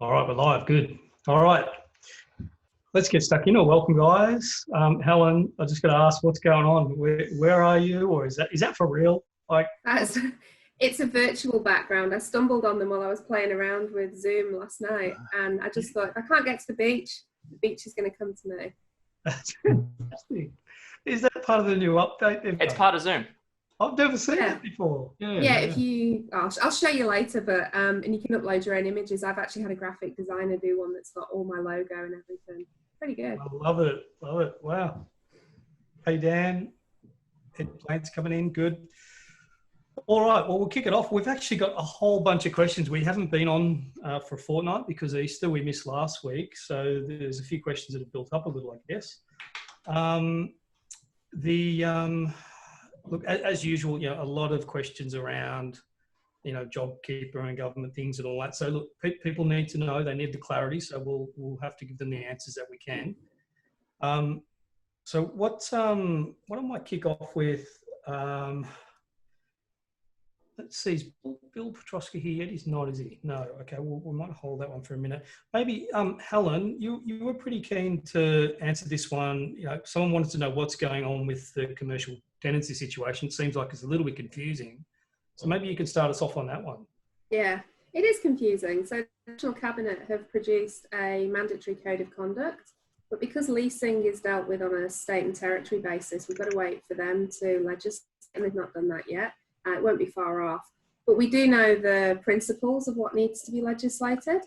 All right, we're live. Good. All right, let's get stuck in. Welcome, guys. Helen, I just got to ask, what's going on? Where are you, or is that for real? Like, That's, it's a virtual background. I stumbled on them while I was playing around with Zoom last night, and I just thought, if I can't get to the beach is going to come to me. that's fantastic. Is that part of the new update? It's part of Zoom. I've never seen that before. Yeah. If you, I'll show you later, but and you can upload your own images. I've actually had a graphic designer do one that's got all my logo and everything. Pretty good. I love it. Love it. Wow. Hey, Dan. Plants coming in. Good. All right. Well, we'll kick it off. We've actually got a whole bunch of questions. We haven't been on for a fortnight because Easter we missed last week. So there's a few questions that have built up a little, I guess. Look, as usual, a lot of questions around, JobKeeper and government things and all that. So look, people need to know, they need the clarity. So we'll have to give them the answers that we can. So what I might kick off with, let's see, is Bill Petrosky here yet? He's not, is he? No. Okay, we might hold that one for a minute. Maybe, Helen, you were pretty keen to answer this one. Someone wanted to know what's going on with the commercial tenancy situation. It seems like it's a little bit confusing. So maybe you could start us off on that one. Yeah, it is confusing. So the National Cabinet have produced a mandatory code of conduct, but because leasing is dealt with on a state and territory basis, we've got to wait for them to legislate, and they've not done that yet. It won't be far off. But we do know the principles of what needs to be legislated.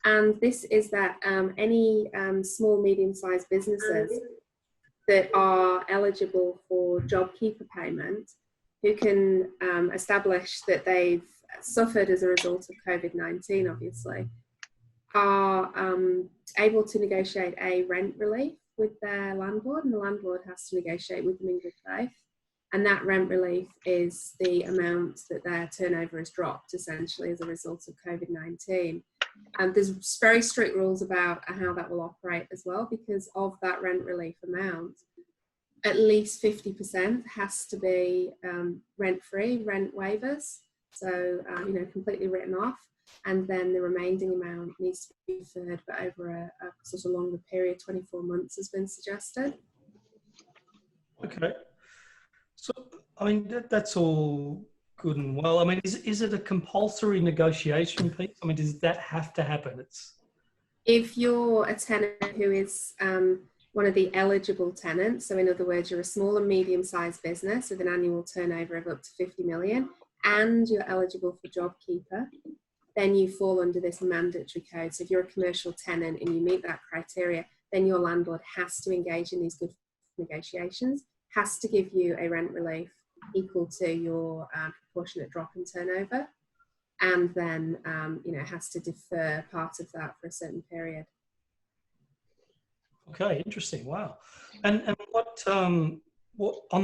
And this is that any small, medium-sized businesses that are eligible for JobKeeper payment, who can establish that they've suffered as a result of COVID-19, obviously, are able to negotiate a rent relief with their landlord, and the landlord has to negotiate with them in good faith. And that rent relief is the amount that their turnover has dropped, essentially, as a result of COVID-19. And there's very strict rules about how that will operate as well, because of that rent relief amount, at least 50% has to be rent-free, rent waivers, so completely written off, and then the remaining amount needs to be deferred, but over a sort of longer period, 24 months has been suggested. Okay. So, I mean, that's all good and well. I mean, is it a compulsory negotiation piece? I mean, does that have to happen? If you're a tenant who is one of the eligible tenants, so in other words, you're a small and medium-sized business with an annual turnover of up to 50 million, and you're eligible for JobKeeper, then you fall under this mandatory code. So if you're a commercial tenant and you meet that criteria, then your landlord has to engage in these good negotiations, has to give you a rent relief equal to your proportionate drop in turnover, and then has to defer part of that for a certain period. Okay, interesting. Wow. And what on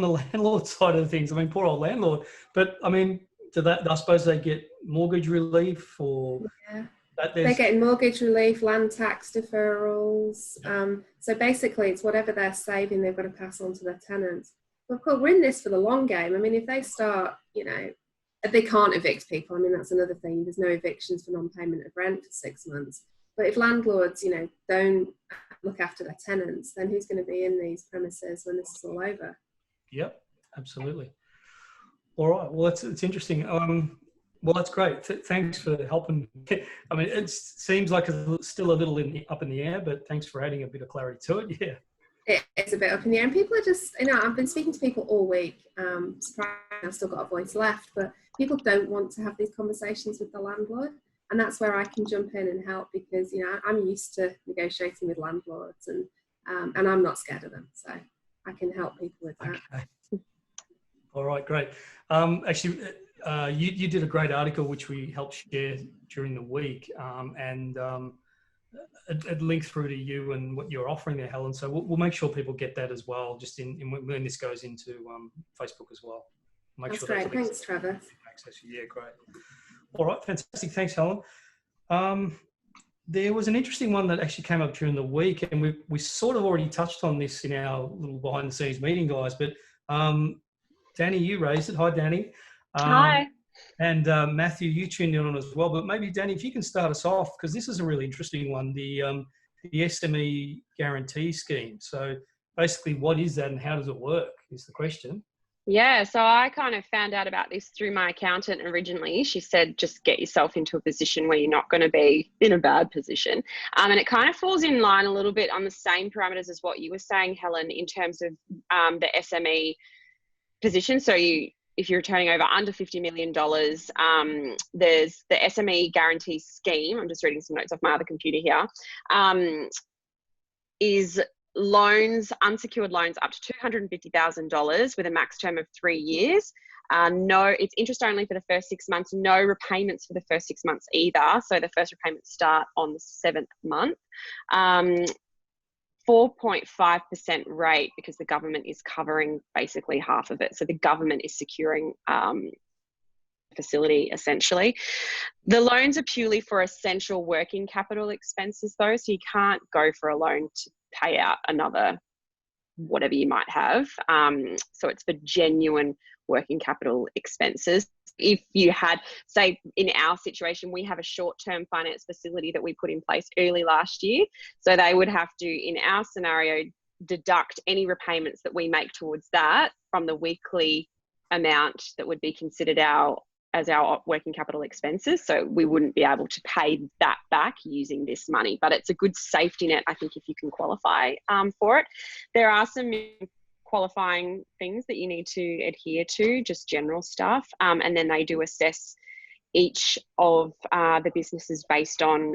the landlord side of things? I mean, poor old landlord. But I mean, I suppose they get mortgage relief, or they're getting mortgage relief, land tax deferrals. So basically, it's whatever they're saving, they've got to pass on to their tenants. But of course, we're in this for the long game. I mean, if they start, they can't evict people. I mean, that's another thing. There's no evictions for non-payment of rent for 6 months. But if landlords, don't look after their tenants, then who's going to be in these premises when this is all over? Yep, absolutely. All right. Well, it's interesting. Well, that's great. Thanks for helping. I mean, it seems like it's still a little up in the air, but thanks for adding a bit of clarity to it. Yeah. It's a bit up in the air, and people are just, I've been speaking to people all week. Surprisingly, I've still got a voice left, but people don't want to have these conversations with the landlord. And that's where I can jump in and help, because, I'm used to negotiating with landlords, and I'm not scared of them. So I can help people with that. Okay. All right, great. Actually, you did a great article, which we helped share during the week, and it linked through to you and what you're offering there, Helen. So we'll make sure people get that as well, just when this goes into Facebook as well. That's great. Thanks, Trevor. Yeah, great. All right, fantastic. Thanks, Helen. There was an interesting one that actually came up during the week, and we sort of already touched on this in our little behind-the-scenes meeting, guys. But Danny, you raised it. Hi, Danny. Hi. And Matthew, you tuned in on as well. But maybe, Danny, if you can start us off, because this is a really interesting one, the SME guarantee scheme. So basically, what is that and how does it work is the question. Yeah, so I kind of found out about this through my accountant originally. She said, just get yourself into a position where you're not going to be in a bad position. And it kind of falls in line a little bit on the same parameters as what you were saying, Helen, in terms of the SME position. So if you're turning over under $50 million, there's the SME guarantee scheme. I'm just reading some notes off my other computer here. Is loans, unsecured loans up to $250,000 with a max term of 3 years. No, it's interest only for the first 6 months, no repayments for the first 6 months either. So the first repayments start on the 7th month. 4.5% rate because the government is covering basically half of it. So the government is securing facility essentially. The loans are purely for essential working capital expenses though, so you can't go for a loan to pay out another whatever you might have. So it's for genuine working capital expenses. If you had, say in our situation, we have a short-term finance facility that we put in place early last year. So they would have to, in our scenario, deduct any repayments that we make towards that from the weekly amount that would be considered as our working capital expenses. So we wouldn't be able to pay that back using this money, but it's a good safety net, I think, if you can qualify for it. There are some qualifying things that you need to adhere to, just general stuff. And then they do assess each of the businesses based on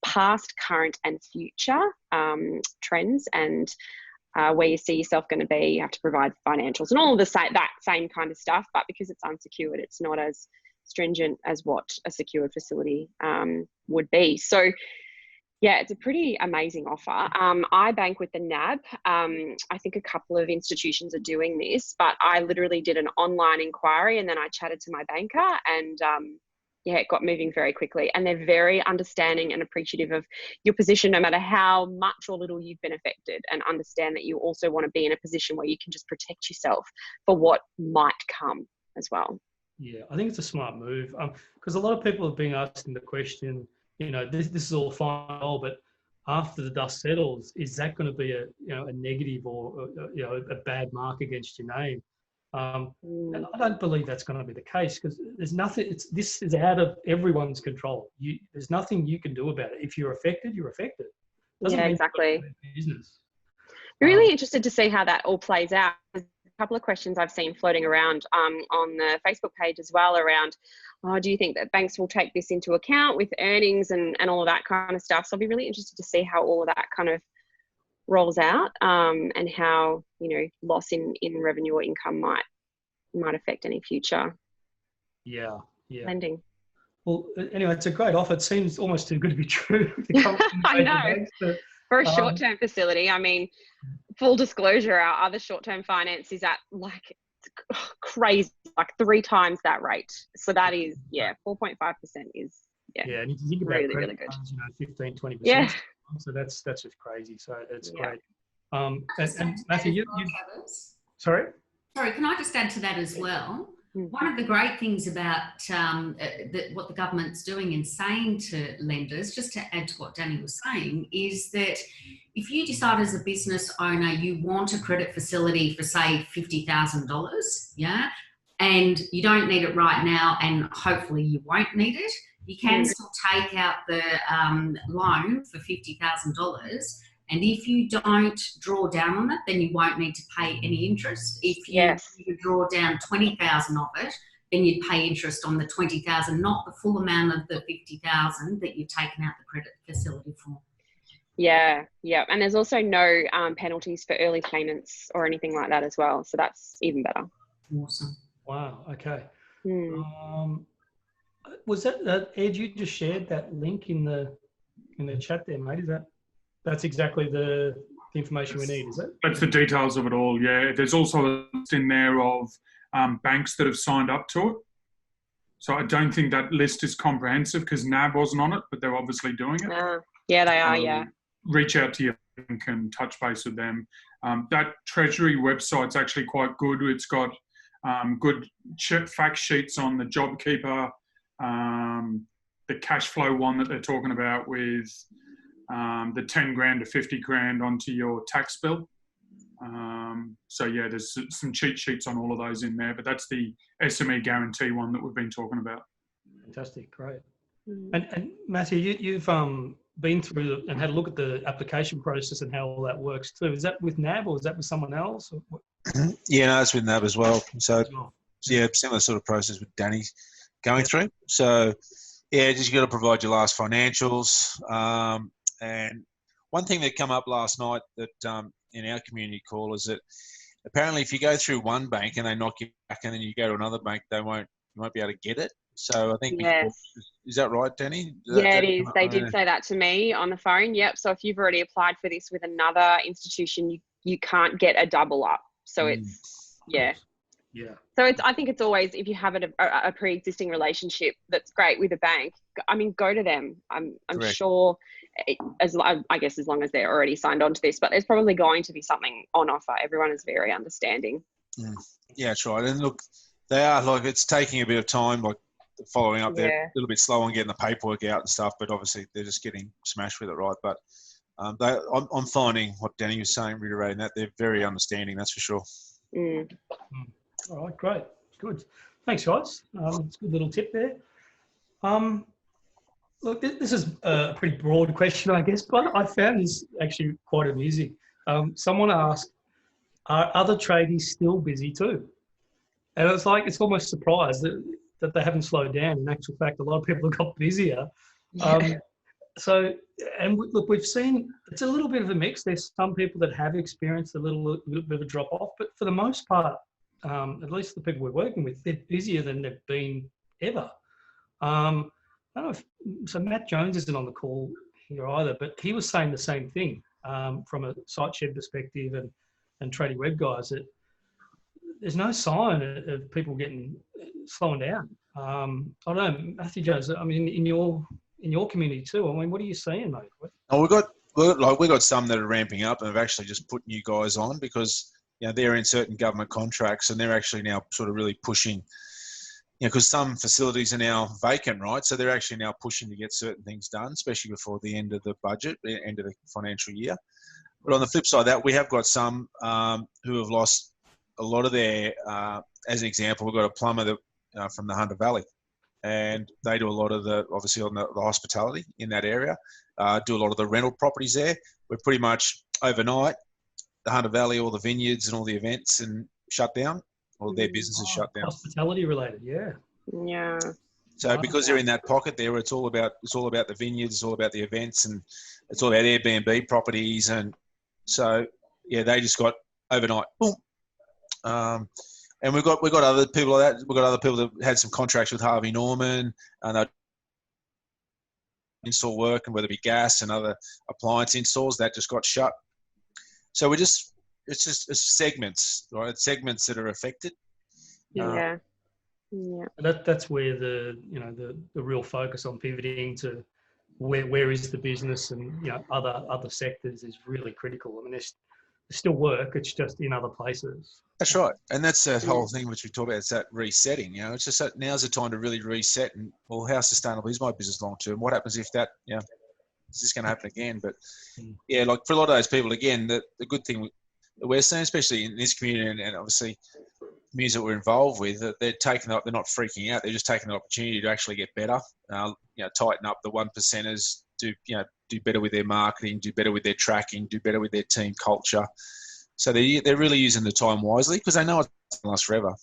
past, current and future trends and where you see yourself going to be. You have to provide financials and all of that same kind of stuff, but because it's unsecured, it's not as stringent as what a secured facility would be. So yeah, it's a pretty amazing offer. I bank with the NAB. I think a couple of institutions are doing this, but I literally did an online inquiry and then I chatted to my banker and yeah, it got moving very quickly. And they're very understanding and appreciative of your position, no matter how much or little you've been affected, and understand that you also want to be in a position where you can just protect yourself for what might come as well. Yeah, I think it's a smart move because a lot of people have been asking the question, you know, this is all fine, but after the dust settles, is that going to be a negative or a bad mark against your name? And I don't believe that's going to be the case because there's nothing. This is out of everyone's control. There's nothing you can do about it. If you're affected, you're affected. Yeah, exactly. Business. Really interested to see how that all plays out. A couple of questions I've seen floating around on the Facebook page as well around, do you think that banks will take this into account with earnings and all of that kind of stuff? So I'll be really interested to see how all of that kind of rolls out and how, loss in revenue or income might affect any future lending. Well, anyway, it's a great offer. It seems almost too good to be true. I know. For a short-term facility, I mean, full disclosure, our other short-term finance is at crazy, 3 times that rate. So that is, 4.5% is, and if you think about really, really good. 15, 20%. Yeah. So that's just crazy. So it's great. And Matthew, you sorry? Sorry, can I just add to that as well? One of the great things about what the government's doing and saying to lenders, just to add to what Danny was saying, is that if you decide as a business owner you want a credit facility for, say, $50,000, and you don't need it right now and hopefully you won't need it, you can still take out the loan for $50,000. And if you don't draw down on it, then you won't need to pay any interest. If you draw down 20,000 of it, then you'd pay interest on the 20,000, not the full amount of the 50,000 that you've taken out the credit facility for. Yeah. And there's also no penalties for early payments or anything like that as well. So that's even better. Awesome. Wow. Okay. Was that Ed? You just shared that link in the chat there, mate. That's exactly the information we need, is it? That's the details of it all, yeah. There's also a list in there of banks that have signed up to it. So I don't think that list is comprehensive because NAB wasn't on it, but they're obviously doing it. Yeah, they are, Reach out to your bank and touch base with them. That Treasury website's actually quite good. It's got good fact sheets on the JobKeeper, the cash flow one that they're talking about with the 10 grand to 50 grand onto your tax bill. So yeah, there's some cheat sheets on all of those in there, but that's the SME guarantee one that we've been talking about. Fantastic, great. And Matthew, you've been through and had a look at the application process and how all that works too. Is that with NAB or is that with someone else? Yeah, no, it's with NAB as well. So yeah, similar sort of process with Danny going through. So yeah, just got to provide your last financials. And one thing that came up last night that in our community call is that apparently if you go through one bank and they knock you back and then you go to another bank, you won't be able to get it. So I think, is that right, Danny? Yeah, it is. They did say that to me on the phone. Yep. So if you've already applied for this with another institution, you can't get a double up. So it's, yeah. So I think it's always, if you have a pre-existing relationship that's great with a bank, I mean, go to them. I'm sure, I guess as long as they're already signed on to this, but there's probably going to be something on offer. Everyone is very understanding. Yeah, that's right. And look, they are like, it's taking a bit of time, like following up. They're a little bit slow on getting the paperwork out and stuff, but obviously they're just getting smashed with it, right? But I'm finding what Danny was saying, reiterating that, they're very understanding, that's for sure. All right, great. Good. Thanks, guys. It's a good little tip there. Look, this is a pretty broad question, I guess, but I found this actually quite amusing. Someone asked, are other tradies still busy too? And it's like, it's almost surprised that they haven't slowed down. In actual fact, a lot of people have got busier. So, and look, we've seen, it's a little bit of a mix. There's some people that have experienced a little bit of a drop off, but for the most part, at least the people we're working with, they're busier than they've been ever. I don't know if, so Matt Jones isn't on the call here either, but he was saying the same thing from a site shed perspective and tradie web guys, that there's no sign of people slowing down. I don't know, Matthew Jones, I mean, in your community too, I mean, what are you seeing, mate? Oh, we got some that are ramping up and have actually just put new guys on because, you know, they're in certain government contracts and they're actually now sort of really pushing, you know, because some facilities are now vacant, right? So they're actually now pushing to get certain things done, especially before the end of the budget, end of the financial year. But on the flip side of that, we have got some who have lost a lot of their, as an example, we've got a plumber that, from the Hunter Valley, and they do a lot of obviously on the hospitality in that area, do a lot of the rental properties there. We're pretty much overnight, the Hunter Valley, all the vineyards and all the events and shut down, all their businesses shut down. Hospitality related, yeah. Yeah. So because they're in that pocket there, it's all about the vineyards, it's all about the events, and it's all about Airbnb properties, and so yeah, they just got overnight boom. And we've got other people like that. We've got other people that had some contracts with Harvey Norman and they install work, and whether it be gas and other appliance installs, that just got shut. So it's segments, right? It's segments that are affected. Yeah. That's where the real focus on pivoting to where is the business and, you know, other sectors is really critical. I mean, there's still work, it's just in other places. That's right. And that's that whole thing which we talk about, it's that resetting, you know, it's just that now's the time to really reset and, well, how sustainable is my business long term? What happens if that, you know, is this going to happen again? But yeah, like for a lot of those people, again, the good thing that we're seeing, especially in this community and obviously communities that we're involved with, that they're not freaking out. They're just taking the opportunity to actually get better, you know, tighten up the 1%ers, do better with their marketing, do better with their tracking, do better with their team culture. So they're really using the time wisely because they know it's going to last forever.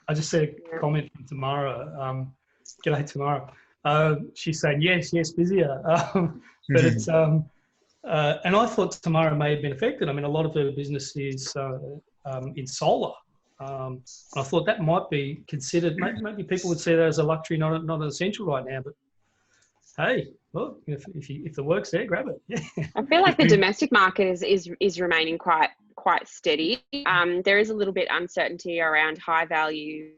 I just see a comment from Tamara. G'day, Tamara. She's saying, yes, busier. But it's, and I thought Tamara may have been affected. I mean, a lot of her business is in solar. And I thought that might be considered, maybe people would see that as a luxury, not an essential right now. But hey, well, if the work's there, grab it. Yeah. I feel like the domestic market is remaining quite steady. There is a little bit uncertainty around high value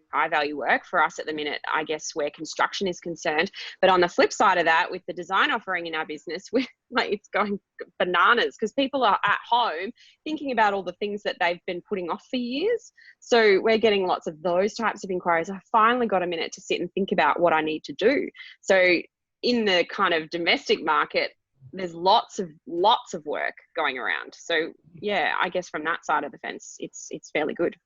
work for us at the minute, I guess, where construction is concerned. But on the flip side of that, with the design offering in our business, it's going bananas because people are at home thinking about all the things that they've been putting off for years. So we're getting lots of those types of inquiries. I finally got a minute to sit and think about what I need to do. So in the kind of domestic market, there's lots of work going around. So yeah, I guess from that side of the fence, it's fairly good.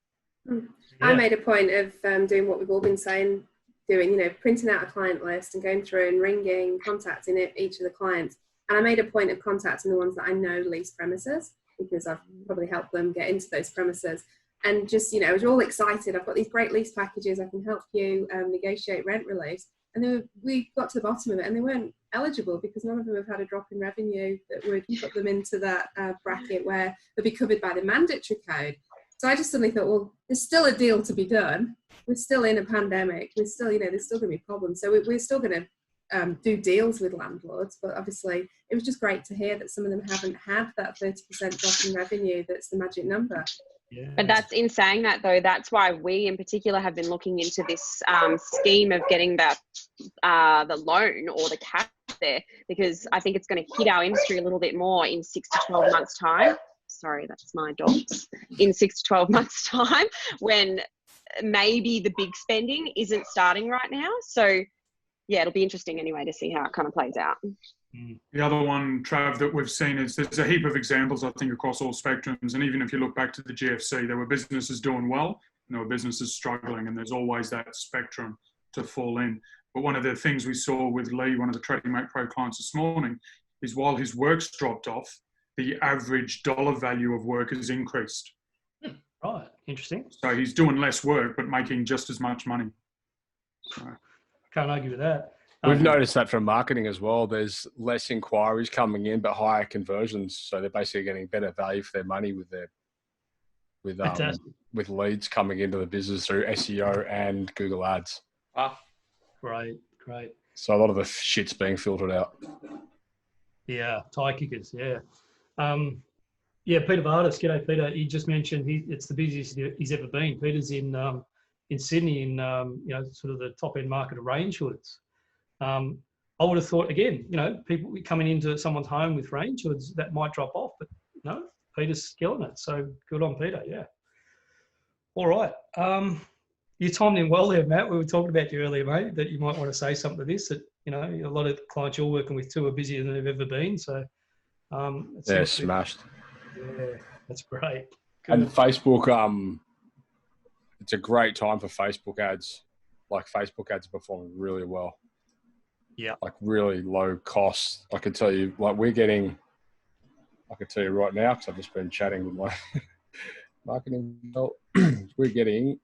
Yeah. I made a point of doing what we've all been saying, doing, printing out a client list and going through and ringing, contacting each of the clients. And I made a point of contacting the ones that I know lease premises, because I've probably helped them get into those premises. And just, I was all excited. I've got these great lease packages. I can help you negotiate rent release. And we got to the bottom of it, and they weren't eligible because none of them have had a drop in revenue that would put them into that bracket where they'll be covered by the mandatory code. So I just suddenly thought, well, there's still a deal to be done. We're still in a pandemic. We're still, there's still going to be problems. So we're still going to do deals with landlords. But obviously, it was just great to hear that some of them haven't had that 30% drop in revenue. That's the magic number. Yeah. But that's in saying that, though, that's why we in particular have been looking into this scheme of getting the loan or the cash there, because I think it's going to hit our industry a little bit more in 6 to 12 months' time. Sorry, that's my dogs. In 6 to 12 months' time, when maybe the big spending isn't starting right now. So yeah, it'll be interesting anyway to see how it kind of plays out. The other one, Trav, that we've seen is there's a heap of examples, I think, across all spectrums. And even if you look back to the GFC, there were businesses doing well and there were businesses struggling, and there's always that spectrum to fall in. But one of the things we saw with Lee, one of the Tradiematepro clients this morning, is while his work's dropped off, the average dollar value of work has increased. Right, interesting. So he's doing less work, but making just as much money. So. Can't argue with that. We've noticed that from marketing as well. There's less inquiries coming in, but higher conversions. So they're basically getting better value for their money with leads coming into the business through SEO and Google Ads. Ah, great. So a lot of the shit's being filtered out. Yeah, tie kickers. Yeah. Peter Vardis. G'day, Peter. He just mentioned it's the busiest he's ever been. Peter's in Sydney in sort of the top end market of range hoods. I would have thought, again, people coming into someone's home with range hoods, that might drop off, but no, Peter's killing it. So good on Peter, yeah. All right. You timed in well there, Matt. We were talking about you earlier, mate, that you might want to say something to this, that, a lot of the clients you're working with too are busier than they've ever been. So they're smashed. Yeah, that's great. Good. And Facebook, it's a great time for Facebook ads. Like Facebook ads are performing really well. Yeah. Like really low cost. I can tell you, like I can tell you right now, because I've just been chatting with my marketing. We're getting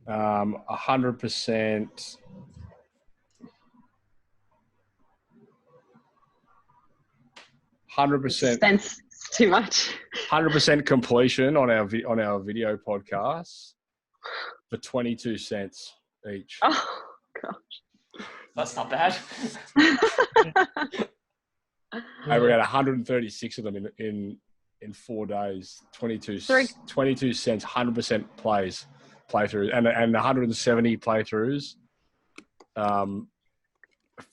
100%. 100%. Spends too much. 100% completion on our video podcasts for 22 cents each. Oh gosh, that's not bad. And we had 136 of them in 4 days. 22 cents, 100% playthroughs, and 170 playthroughs.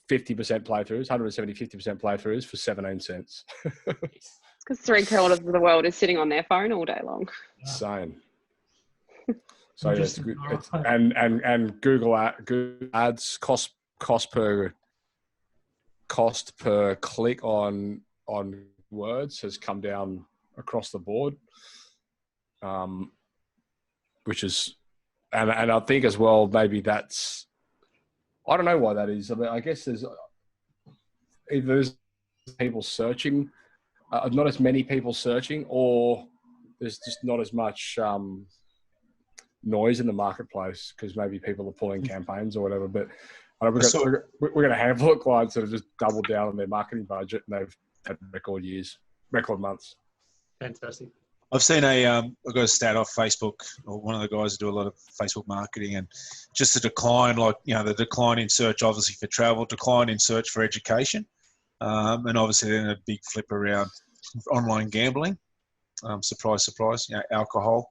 50% playthroughs, 50% playthroughs for 17 cents. It's because 3/4 of the world is sitting on their phone all day long. Same. So yeah, it's good. And Google Ads cost per click on words has come down across the board, which is, and I think as well, maybe that's, I don't know why that is. I mean, I guess either there's people searching, not as many people searching, or there's just not as much noise in the marketplace because maybe people are pulling campaigns or whatever. But we're going to handful of clients that have just doubled down on their marketing budget, and they've had record months. Fantastic. I've seen I've got a stat off Facebook, or one of the guys who do a lot of Facebook marketing, and just a decline, like, the decline in search, obviously for travel, decline in search for education, and obviously then a big flip around online gambling. Surprise, surprise, alcohol.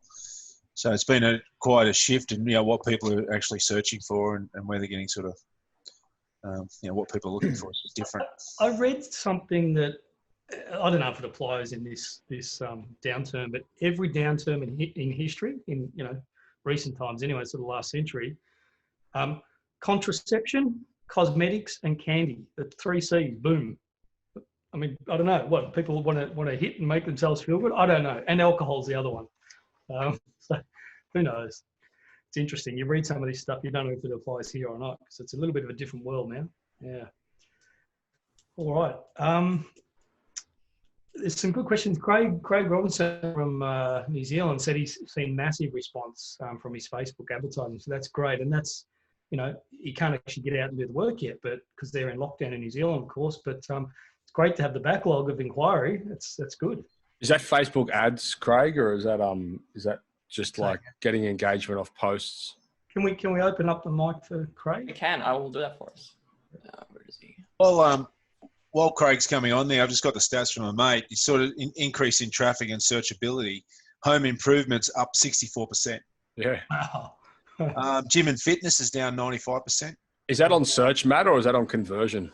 So it's been quite a shift in, what people are actually searching for and where they're getting sort of, what people are looking for is different. I read something that, I don't know if it applies in this downturn, but every downturn in history, in recent times anyway, sort of last century, contraception, cosmetics, and candy, the 3 C's, boom. I mean, I don't know what people want to hit and make themselves feel good. I don't know, and alcohol's the other one. So who knows? It's interesting. You read some of this stuff, you don't know if it applies here or not, because it's a little bit of a different world now. Yeah. All right. There's some good questions. Craig Robinson from New Zealand said he's seen massive response from his Facebook advertising. So that's great. And that's, you can't actually get out and do the work yet, but because they're in lockdown in New Zealand, of course. But it's great to have the backlog of inquiry. That's good. Is that Facebook ads, Craig, or is that just like getting engagement off posts? Can we open up the mic for Craig? I can. I will do that for us. Where is he? Well, while Craig's coming on there, I've just got the stats from a mate. It's sort of increase in traffic and searchability. Home improvements up 64%. Yeah. Wow. Gym and fitness is down 95%. Is that on search, Matt, or is that on conversion?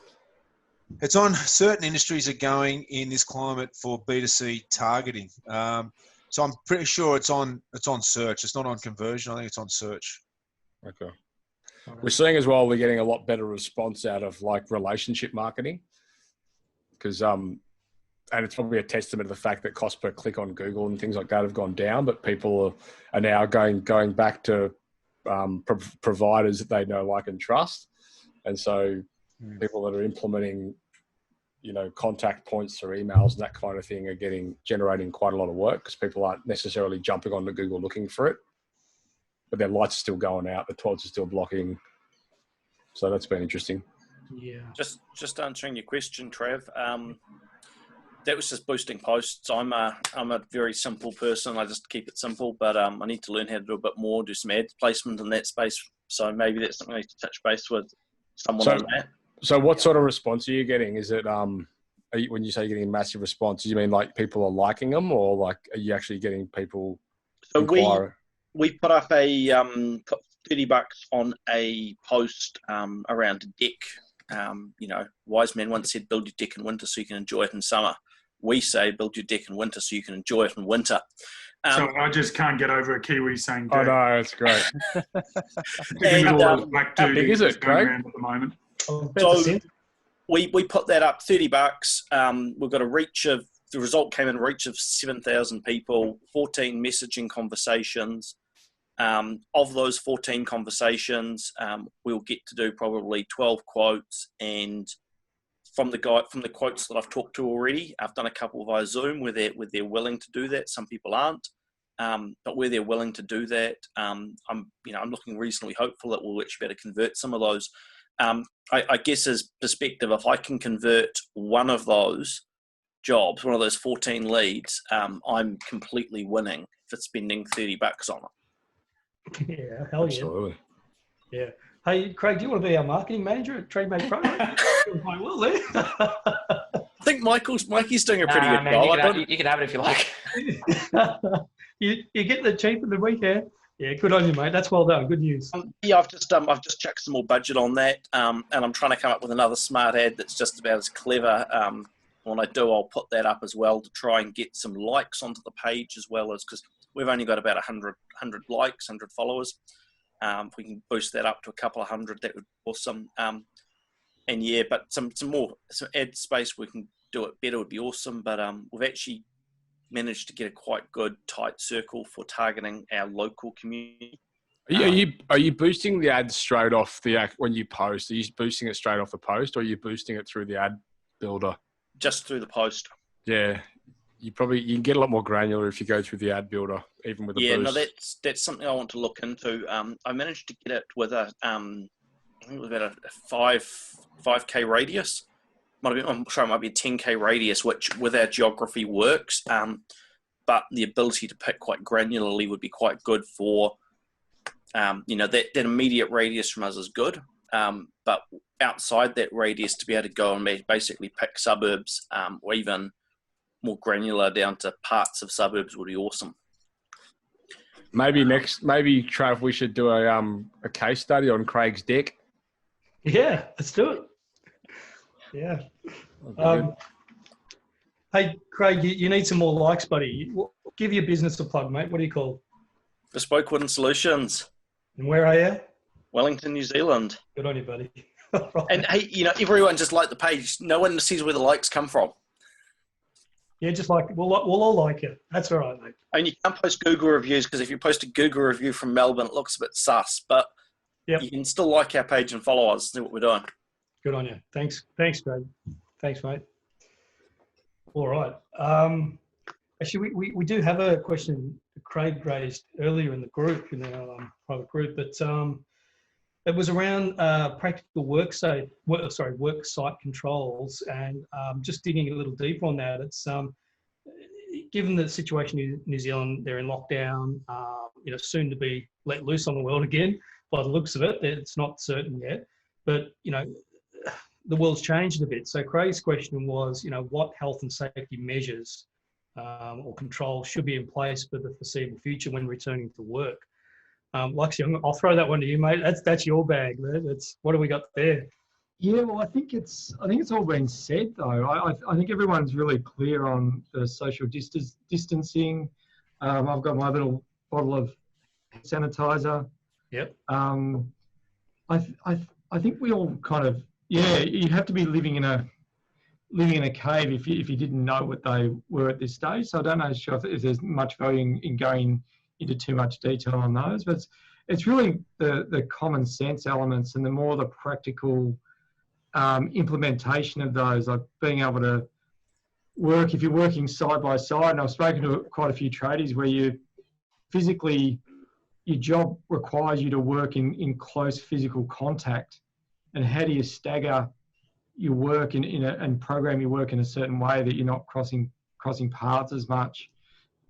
It's on certain industries are going in this climate for B2C targeting. So I'm pretty sure it's on search. It's not on conversion. I think it's on search. Okay. We're seeing as well, we're getting a lot better response out of like relationship marketing. Because, and it's probably a testament to the fact that cost per click on Google and things like that have gone down, but people are now going back to providers that they know, like, and trust. And so people that are implementing, contact points through emails and that kind of thing are generating quite a lot of work, because people aren't necessarily jumping onto Google looking for it, but their lights are still going out, the toilets are still blocking. So that's been interesting. Yeah. Just answering your question, Trav. That was just boosting posts. I'm a very simple person. I just keep it simple, but I need to learn how to do a bit more, do some ad placement in that space. So maybe that's something I need to touch base with someone on that. So what sort of response are you getting? Is it when you say you're getting a massive response, do you mean like people are liking them, or like are you actually getting people? So we put up put $30 on a post around a deck. Wise man once said, build your deck in winter so you can enjoy it in summer. We say, build your deck in winter so you can enjoy it in winter. So I just can't get over a Kiwi saying deck. Oh, no, it's great. How big is it, Craig? At the moment. So we put that up, $30. We've got the result came in reach of 7,000 people, 14 messaging conversations. Of those 14 conversations, we'll get to do probably 12 quotes, and from the quotes that I've talked to already, I've done a couple via Zoom where they're willing to do that. Some people aren't, but where they're willing to do that, I'm looking reasonably hopeful that we'll actually be able to convert some of those. I guess as perspective, if I can convert one of those jobs, one of those 14 leads, I'm completely winning for spending $30 on it. Yeah, hell Absolutely. Yeah. Hey, Craig, do you want to be our marketing manager at Tradiematepro? Doing quite well there. I think Mikey's doing a pretty good job. You can have it if you like. you get the cheaper than we can. Yeah, good on you, mate. That's well done. Good news. I've just chucked some more budget on that, and I'm trying to come up with another smart ad that's just about as clever. When I do, I'll put that up as well to try and get some likes onto the page, as well as, because we've only got about 100 likes, 100 followers. If we can boost that up to a couple of hundred, that would be awesome. And yeah, but some ad space we can do it better would be awesome. But we've actually managed to get a quite good tight circle for targeting our local community. Are you boosting the ad straight off when you post? Are you boosting it straight off the post, or are you boosting it through the ad builder? Just through the post. Yeah. You can get a lot more granular if you go through the ad builder, even with a boost. Yeah, no, that's something I want to look into. I managed to get it with I think it was about a 5K radius. I'm sure it might be a 10K radius, which with our geography works. But but the ability to pick quite granularly would be quite good for, that immediate radius from us is good. But outside that radius, to be able to go and basically pick suburbs, or even more granular down to parts of suburbs would be awesome. Maybe Trav, we should do a case study on Craig's deck. Yeah, let's do it. Yeah. Hey, Craig, you need some more likes, buddy. Give your business a plug, mate. What do you call? Bespoke Wooden Solutions. And where are you? Wellington, New Zealand. Good on you, buddy. And hey, everyone just like the page. No one sees where the likes come from. Yeah, just like we'll all like it. That's all right, mate. And you can't post Google reviews because if you post a Google review from Melbourne, it looks a bit sus. But you can still like our page and follow us. See what we're doing. Good on you. Thanks, Craig. Thanks, mate. All right. Actually, we do have a question Craig raised earlier in the group, in our private group, but it was around practical work site controls, and just digging a little deeper on that. It's given the situation in New Zealand, they're in lockdown, soon to be let loose on the world again. By the looks of it, it's not certain yet, but the world's changed a bit. So Craig's question was, what health and safety measures or controls should be in place for the foreseeable future when returning to work? Luxy, I'll throw that one to you, mate. That's your bag. What do we got there? Yeah, well, I think it's all been said though. I think everyone's really clear on the social distancing. I've got my little bottle of sanitizer. Yep. I think we all kind of, you'd have to be living in a cave if you didn't know what they were at this stage. So I don't know if there's much value in going into too much detail on those, but it's really the common sense elements and the more the practical implementation of those, like being able to work, if you're working side by side, and I've spoken to quite a few tradies where you physically, your job requires you to work in close physical contact, and how do you stagger your work and program your work in a certain way that you're not crossing paths as much?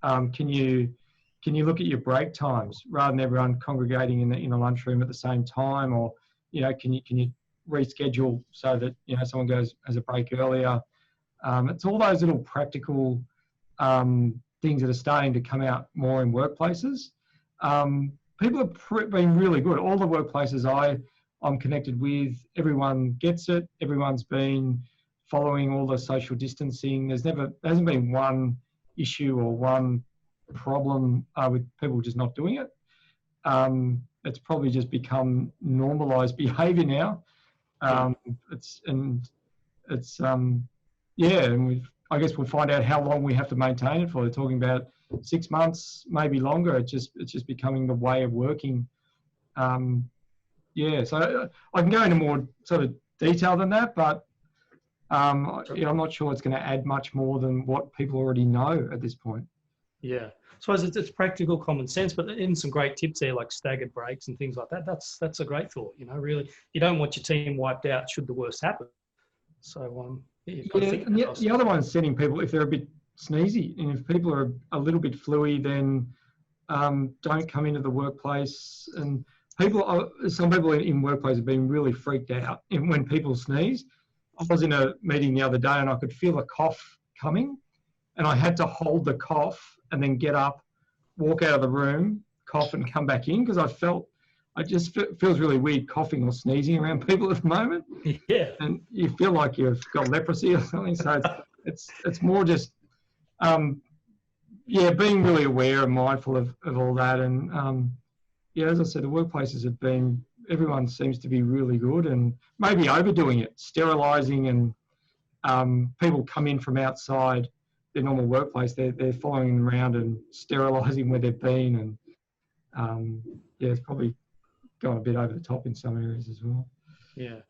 Can you look at your break times rather than everyone congregating in the lunchroom at the same time, or can you reschedule so that someone has a break earlier? It's all those little practical things that are starting to come out more in workplaces. People have been really good. All the workplaces I'm connected with, everyone gets it. Everyone's been following all the social distancing. There hasn't been one issue or one problem with people just not doing it. It's probably just become normalised behaviour now. And I guess we'll find out how long we have to maintain it for. They're talking about 6 months, maybe longer. It's just becoming the way of working. So I can go into more sort of detail than that, but I'm not sure it's going to add much more than what people already know at this point. Yeah, so it's practical common sense, but in some great tips there, like staggered breaks and things like that. That's a great thought. Really, you don't want your team wiped out should the worst happen. So the other one is setting people, if they're a bit sneezy, and if people are a little bit fluey, then don't come into the workplace. And some people in workplace have been really freaked out when people sneeze. I was in a meeting the other day and I could feel a cough coming, and I had to hold the cough and then get up, walk out of the room, cough and come back in, because it just feels really weird coughing or sneezing around people at the moment. Yeah. And you feel like you've got leprosy or something. So it's more just, being really aware and mindful of all that. And as I said, the workplaces everyone seems to be really good, and maybe overdoing it, sterilising, and people come in from outside their normal workplace, they're following them around and sterilising where they've been, and it's probably gone a bit over the top in some areas as well. Yeah.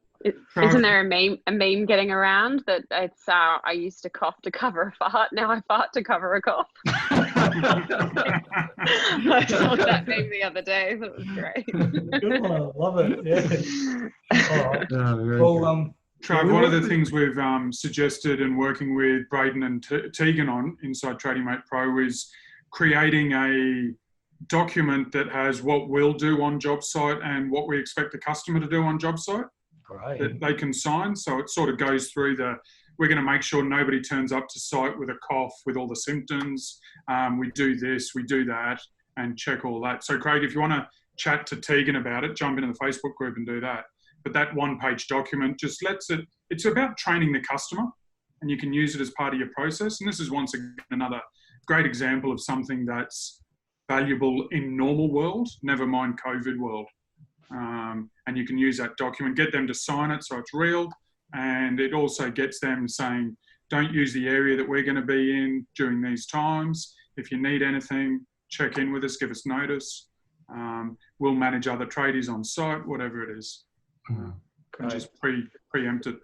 Isn't there a meme getting around that it's I used to cough to cover a fart, now I fart to cover a cough? I saw that meme the other day. That was great. Good one. I love it. Yeah. All right. Well, Trav, one of the things we've suggested and working with Braden and Tegan on inside Tradiematepro is creating a document that has what we'll do on job site and what we expect the customer to do on job site. Great. That they can sign. So it sort of goes through we're going to make sure nobody turns up to site with a cough with all the symptoms. We do this, we do that, and check all that. So Craig, if you want to chat to Tegan about it, jump into the Facebook group and do that. But that one-page document just it's about training the customer, and you can use it as part of your process. And this is once again another great example of something that's valuable in normal world, never mind COVID world. And you can use that document, get them to sign it so it's real, and it also gets them saying, don't use the area that we're going to be in during these times. If you need anything, check in with us, give us notice. We'll manage other tradies on site, whatever it is. And just preempt it.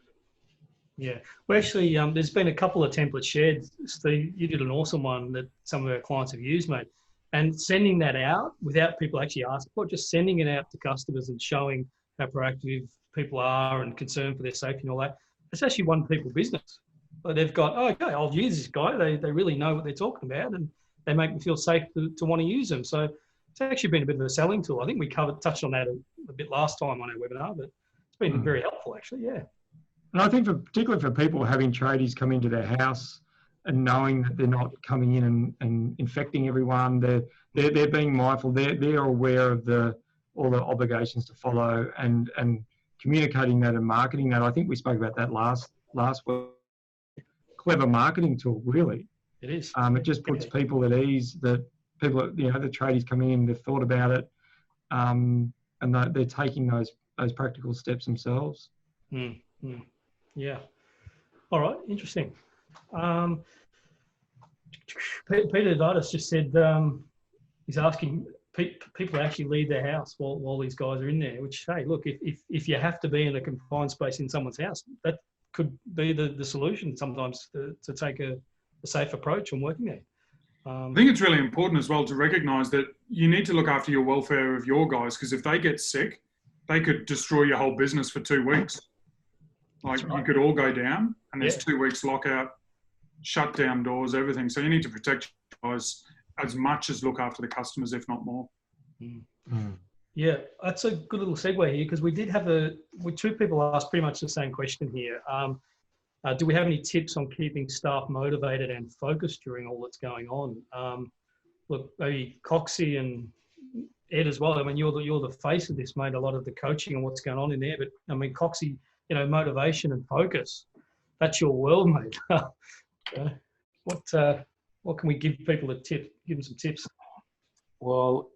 Yeah, well, actually, there's been a couple of templates shared. Steve, you did an awesome one that some of our clients have used, mate. And sending that out without people actually asking for it, just sending it out to customers and showing how proactive people are and concerned for their safety and all that, it's actually won people business. But they've got, oh, okay, I'll use this guy. They really know what they're talking about, and they make me feel safe to want to use them. So it's actually been a bit of a selling tool. I think we touched on that a bit last time on our webinar, but it's been very helpful, actually, yeah. And I think particularly for people having tradies come into their house and knowing that they're not coming in and infecting everyone, they're being mindful. They're aware of all the obligations to follow and communicating that and marketing that. I think we spoke about that last week. Clever marketing tool, really. It is. It just puts people at ease that people, the tradies coming in, they've thought about it, and they're taking those practical steps themselves. Yeah. All right. Interesting. Peter Didas just said he's asking people to actually leave their house while these guys are in there. Which, hey, look, if you have to be in a confined space in someone's house, that could be the solution sometimes to take a safe approach on working there. I think it's really important as well to recognise that you need to look after your welfare of your guys, because if they get sick, they could destroy your whole business for 2 weeks. Like you could all go down, and there's 2 weeks lockout, shut down doors, everything. So you need to protect your guys as much as look after the customers, if not more. Yeah, that's a good little segue here, because we did have two people asked pretty much the same question here. Do we have any tips on keeping staff motivated and focused during all that's going on? Look, maybe Coxie and Ed as well. I mean, you're the face of this, mate. A lot of the coaching and what's going on in there. But I mean, Coxie, motivation and focus. That's your world, mate. What can we give people a tip? Give them some tips. Well,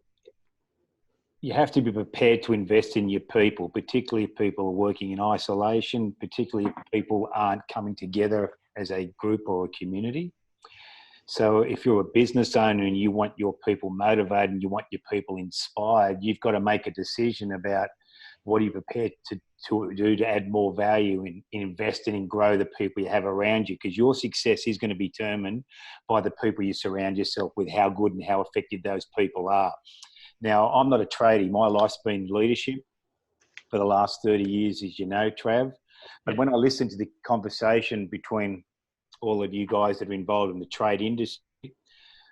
you have to be prepared to invest in your people, particularly if people are working in isolation, particularly if people aren't coming together as a group or a community. So if you're a business owner and you want your people motivated and you want your people inspired, you've got to make a decision about what are you prepared to do to add more value in investing and grow the people you have around you, because your success is going to be determined by the people you surround yourself with, how good and how effective those people are. Now, I'm not a tradie. My life's been leadership for the last 30 years, as you know, Trav. But when I listen to the conversation between all of you guys that are involved in the trade industry,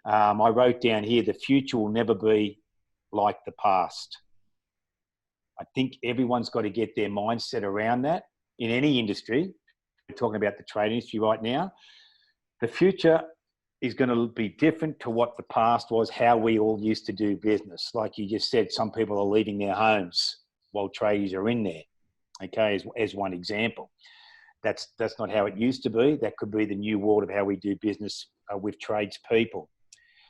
I wrote down here, the future will never be like the past. I think everyone's got to get their mindset around that in any industry. We're talking about the trade industry right now. The future is going to be different to what the past was, how we all used to do business. Like you just said, some people are leaving their homes while tradies are in there, okay, as one example. That's not how it used to be. That could be the new world of how we do business with tradespeople.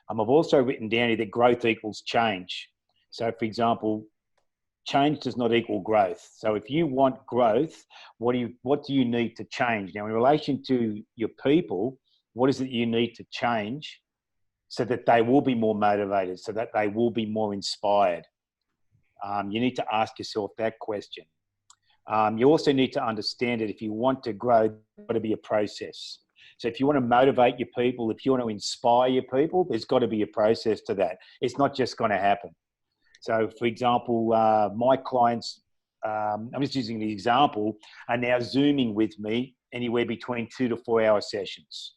I've also written down here that growth equals change. So, for example, change does not equal growth. So if you want growth, what do you need to change? Now, in relation to your people, what is it you need to change so that they will be more motivated, so that they will be more inspired? You need to ask yourself that question. You also need to understand that if you want to grow, there's got to be a process. So if you want to motivate your people, if you want to inspire your people, there's got to be a process to that. It's not just going to happen. So, for example, my clients I'm just using the example, are now Zooming with me anywhere between 2 to 4 hour sessions.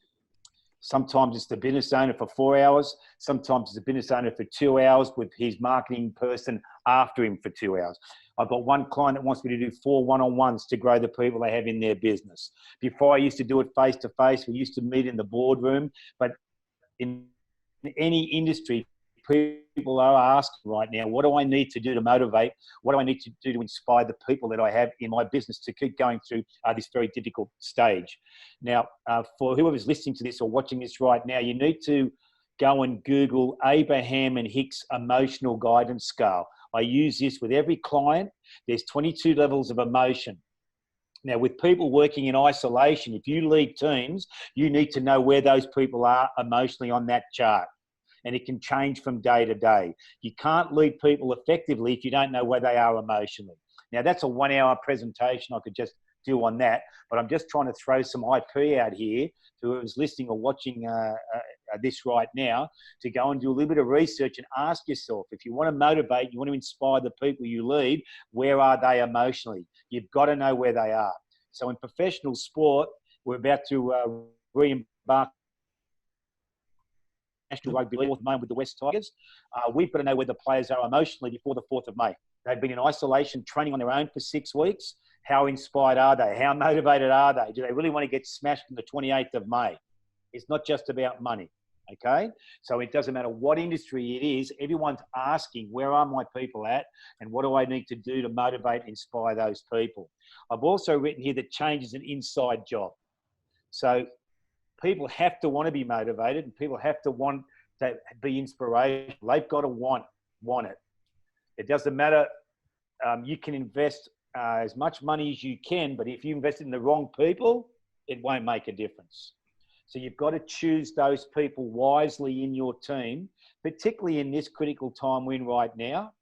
Sometimes it's the business owner for 4 hours. Sometimes it's the business owner for 2 hours with his marketing person after him for 2 hours. I've got one client that wants me to do 4 one-on-ones to grow the people they have in their business. Before I used to do it face-to-face. We used to meet in the boardroom. But in any industry, people are asking right now, what do I need to do to motivate? What do I need to do to inspire the people that I have in my business to keep going through this very difficult stage? Now, for whoever's listening to this or watching this right now, you need to go and Google Abraham and Hicks emotional guidance scale. I use this with every client. There's 22 levels of emotion. Now, with people working in isolation, if you lead teams, you need to know where those people are emotionally on that chart. And it can change from day to day. You can't lead people effectively if you don't know where they are emotionally. Now, that's a 1 hour presentation I could just do on that, but I'm just trying to throw some IP out here to whoever's listening or watching this right now to go and do a little bit of research and ask yourself, if you want to motivate, you want to inspire the people you lead, where are they emotionally? You've got to know where they are. So in professional sport, we're about to re-embark National Rugby League at the moment with the West Tigers. We've got to know where the players are emotionally before the 4th of May. They've been in isolation training on their own for 6 weeks. How inspired are they? How motivated are they? Do they really want to get smashed on the 28th of May? It's not just about money, okay? So it doesn't matter what industry it is. Everyone's asking, where are my people at? And what do I need to do to motivate and inspire those people? I've also written here that change is an inside job. So people have to want to be motivated and people have to want to be inspirational. They've got to want it. It doesn't matter. You can invest as much money as you can, but if you invest in the wrong people, it won't make a difference. So you've got to choose those people wisely in your team, particularly in this critical time we're in right now.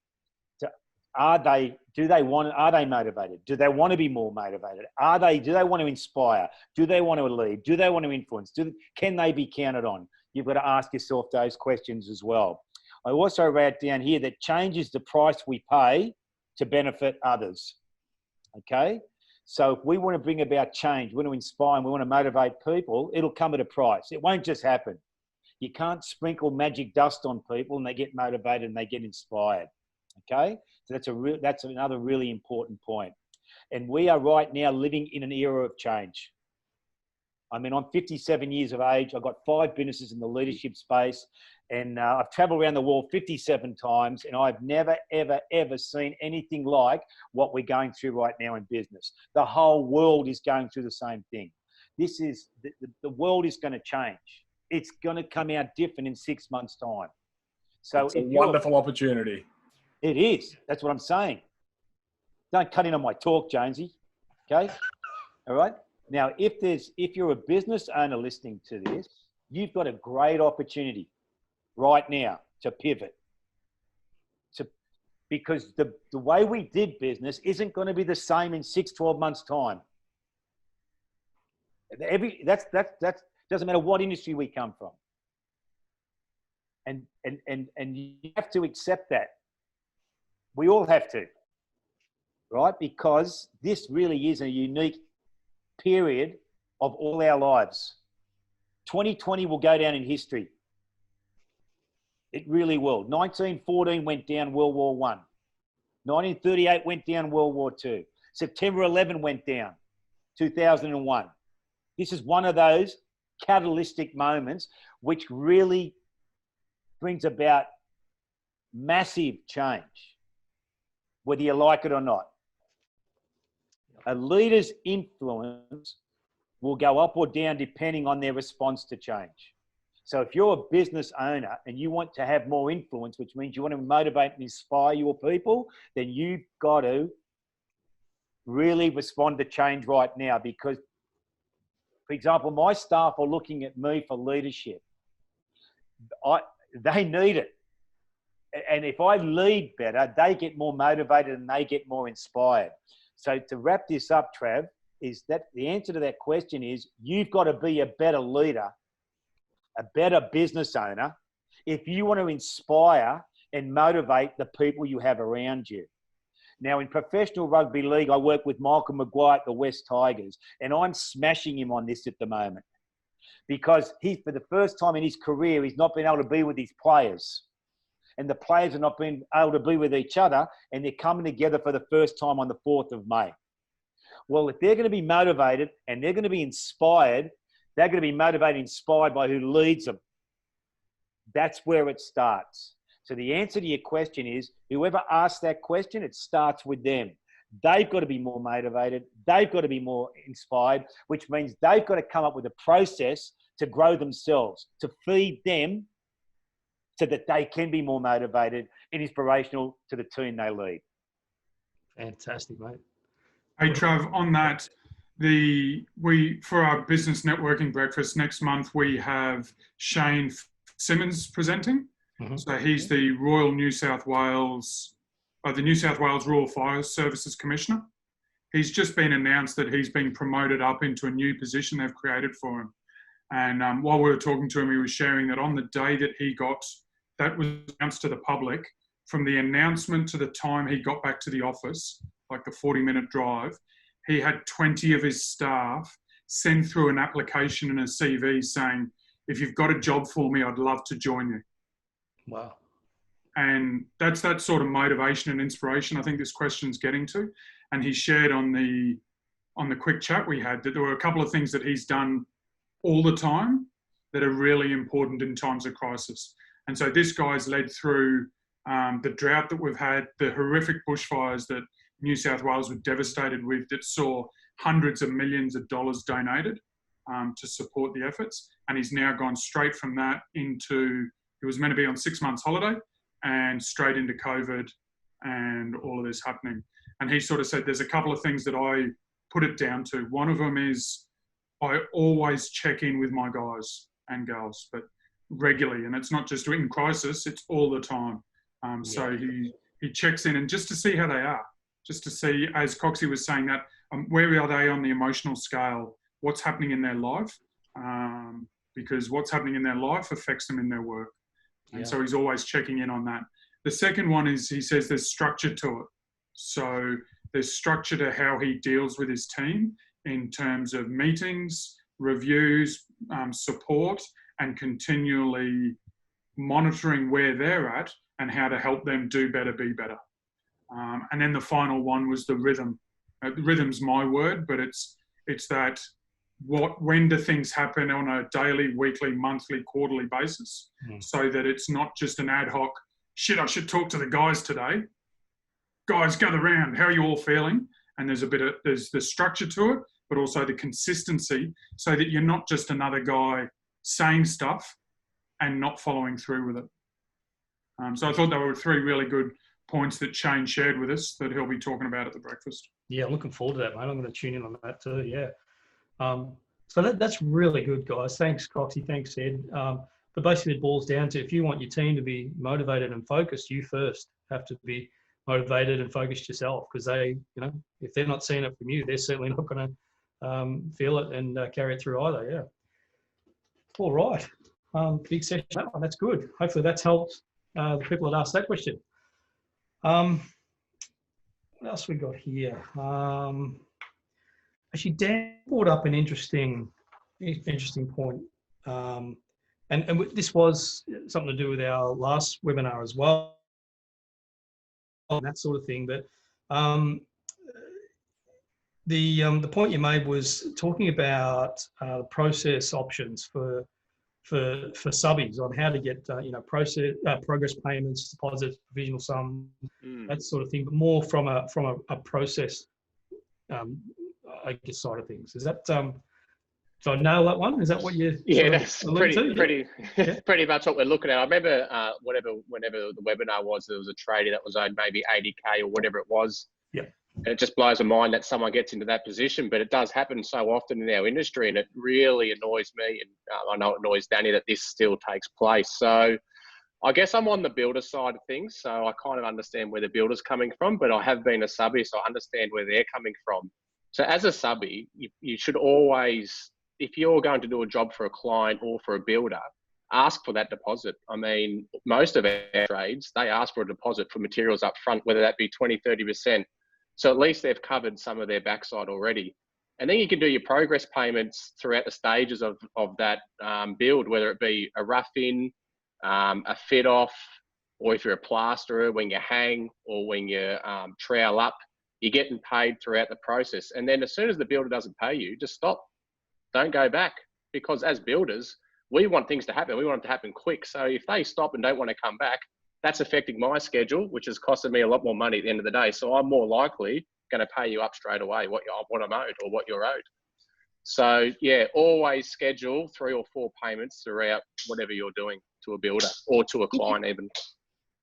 Are they motivated? Do they want to be more motivated? Do they want to inspire? Do they want to lead? Do they want to influence? Can they be counted on? You've got to ask yourself those questions as well. I also wrote down here that change is the price we pay to benefit others. Okay? So if we want to bring about change, we want to inspire and we want to motivate people, it'll come at a price. It won't just happen. You can't sprinkle magic dust on people and they get motivated and they get inspired. Okay? So that's another really important point. And we are right now living in an era of change. I mean, I'm 57 years of age. I've got 5 businesses in the leadership space. And I've traveled around the world 57 times. And I've never, ever, ever seen anything like what we're going through right now in business. The whole world is going through the same thing. The world is going to change. It's going to come out different in 6 months' time. So it's a wonderful opportunity. It is. That's what I'm saying. Don't cut in on my talk, Jonesy. Okay? All right? Now, if you're a business owner listening to this, you've got a great opportunity right now to pivot. Because the way we did business isn't going to be the same in 6-12 months' time. That doesn't matter what industry we come from. And you have to accept that. We all have to, right? Because this really is a unique period of all our lives. 2020 will go down in history. It really will. 1914 went down World War I. 1938 went down World War II. September 11 went down 2001. This is one of those catalytic moments which really brings about massive change, whether you like it or not. A leader's influence will go up or down depending on their response to change. So if you're a business owner and you want to have more influence, which means you want to motivate and inspire your people, then you've got to really respond to change right now. Because, for example, my staff are looking at me for leadership. They need it. And if I lead better, they get more motivated and they get more inspired. So to wrap this up, Trav, is that the answer to that question is you've got to be a better leader, a better business owner, if you want to inspire and motivate the people you have around you. Now, in professional rugby league, I work with Michael Maguire at the West Tigers, and I'm smashing him on this at the moment because he, for the first time in his career, he's not been able to be with his players. And the players are not being able to be with each other, and they're coming together for the first time on the 4th of May. Well, if they're going to be motivated and they're going to be inspired, they're going to be motivated and inspired by who leads them. That's where it starts. So the answer to your question is, whoever asks that question, it starts with them. They've got to be more motivated. They've got to be more inspired, which means they've got to come up with a process to grow themselves, to feed them so that they can be more motivated and inspirational to the team they lead. Fantastic, mate. Hey, Trav, on that, for our business networking breakfast next month, we have Shane Simmons presenting. Mm-hmm. So he's the Royal New South Wales, the New South Wales Rural Fire Services Commissioner. He's just been announced that he's been promoted up into a new position they've created for him. And while we were talking to him, he was sharing that on the day that that was announced to the public, from the announcement to the time he got back to the office, like the 40-minute drive, he had 20 of his staff send through an application and a CV saying, if you've got a job for me, I'd love to join you. Wow. And that's that sort of motivation and inspiration I think this question's getting to. And he shared on the quick chat we had that there were a couple of things that he's done all the time that are really important in times of crisis. And so this guy's led through the drought that we've had, the horrific bushfires that New South Wales were devastated with, that saw hundreds of millions of dollars donated to support the efforts. And he's now gone straight from that into, he was meant to be on 6 months holiday and straight into COVID and all of this happening. And he sort of said, there's a couple of things that I put it down to. One of them is I always check in with my guys and girls, but regularly. And it's not just in crisis, it's all the time. So he checks in and just to see how they are, just to see, as Coxie was saying, that where are they on the emotional scale, what's happening in their life, because what's happening in their life affects them in their work. And so he's always checking in on that. The second one is he says there's structure to it. So there's structure to how he deals with his team in terms of meetings, reviews, support, and continually monitoring where they're at and how to help them do better, be better. And then the final one was the rhythm. Rhythm's my word, but it's that when do things happen on a daily, weekly, monthly, quarterly basis, so that it's not just an ad hoc, shit, I should talk to the guys today. Guys, gather round. How are you all feeling? And there's the structure to it, but also the consistency, so that you're not just another guy saying stuff and not following through with it. So I thought there were 3 really good points that Shane shared with us that he'll be talking about at the breakfast. Yeah, I'm looking forward to that, mate. I'm going to tune in on that too, yeah. So that's really good, guys. Thanks, Coxie. Thanks, Ed. But basically it boils down to, if you want your team to be motivated and focused, you first have to be motivated and focused yourself, because they, if they're not seeing it from you, they're certainly not going to feel it and carry it through either, yeah. All right. Big session, that one. That's good. Hopefully that's helped the people that asked that question. What else we got here? Actually, Dan brought up an interesting point. And this was something to do with our last webinar as well, and that sort of thing. But the point you made was talking about process options for subbies on how to get progress payments, deposits, provisional sum, that sort of thing, but more from a process I guess side of things. Is that so I nail that one? Is that what you? Yeah, that's pretty Yeah. pretty much what we're looking at. I remember whenever the webinar was, there was a tradie that was owed maybe 80K or whatever it was. Yeah. And it just blows my mind that someone gets into that position, but it does happen so often in our industry, and it really annoys me. And I know it annoys Danny that this still takes place. So I guess I'm on the builder side of things, so I kind of understand where the builder's coming from, but I have been a subbie, so I understand where they're coming from. So as a subbie, you should always, if you're going to do a job for a client or for a builder, ask for that deposit. I mean, most of our trades, they ask for a deposit for materials up front, whether that be 20, 30%. So at least they've covered some of their backside already. And then you can do your progress payments throughout the stages of that build, whether it be a rough in, a fit off, or if you're a plasterer, when you hang or when you trowel up, you're getting paid throughout the process. And then as soon as the builder doesn't pay you, just stop. Don't go back. Because as builders, we want things to happen. We want it to happen quick. So if they stop and don't want to come back, that's affecting my schedule, which has costed me a lot more money at the end of the day. So I'm more likely going to pay you up straight away what I'm owed or what you're owed. So yeah, always schedule 3 or 4 payments throughout whatever you're doing to a builder or to a client even.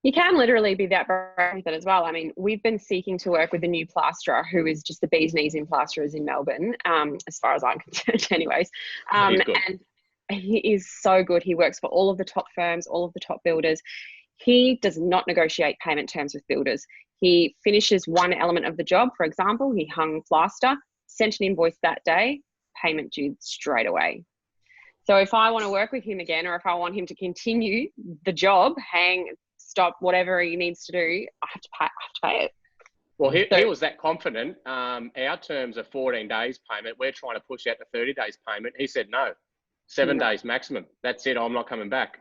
You can literally be that brave with it as well. I mean, we've been seeking to work with a new plasterer who is just the bee's knees in plasterers in Melbourne, as far as I'm concerned anyways. And he is so good. He works for all of the top firms, all of the top builders. He does not negotiate payment terms with builders. He finishes one element of the job. For example, he hung plaster, sent an invoice that day, payment due straight away. So if I want to work with him again, or if I want him to continue the job, hang, stop, whatever he needs to do, I have to pay it. Well, he was that confident. Our terms are 14 days payment. We're trying to push out to 30 days payment. He said no, 7 days maximum. That's it. I'm not coming back.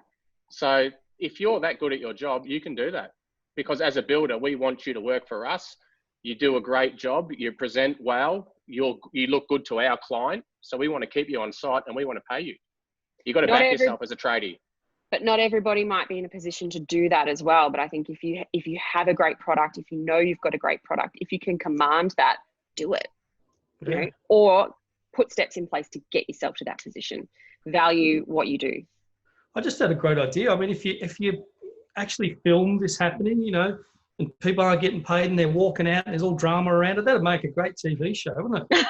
So if you're that good at your job, you can do that. Because as a builder, we want you to work for us. You do a great job. You present well. You look good to our client. So we want to keep you on site and we want to pay you. You've got to back yourself as a tradie. But not everybody might be in a position to do that as well. But I think if you have a great product, if you know you've got a great product, if you can command that, do it. You know, or put steps in place to get yourself to that position. Value what you do. I just had a great idea. I mean, if you actually film this happening, you know, and people aren't getting paid and they're walking out and there's all drama around it, that'd make a great TV show, wouldn't it?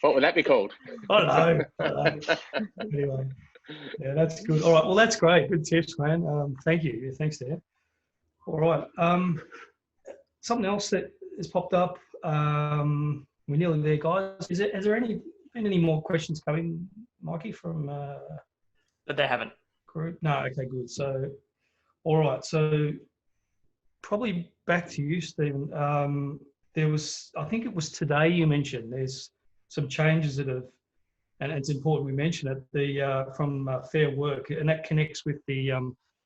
What would that be called? I don't know. Anyway, yeah, that's good. All right, well, that's great. Good tips, man. Thank you. Yeah, thanks, there. All right. Something else that has popped up. We're nearly there, guys. Has there been any more questions coming, Mikey, from But they haven't. Group? No. Okay, good. So, all right. So, probably back to you, Stephen. There was, I think it was today you mentioned, there's some changes that have, and it's important we mention it, from Fair Work, and that connects with the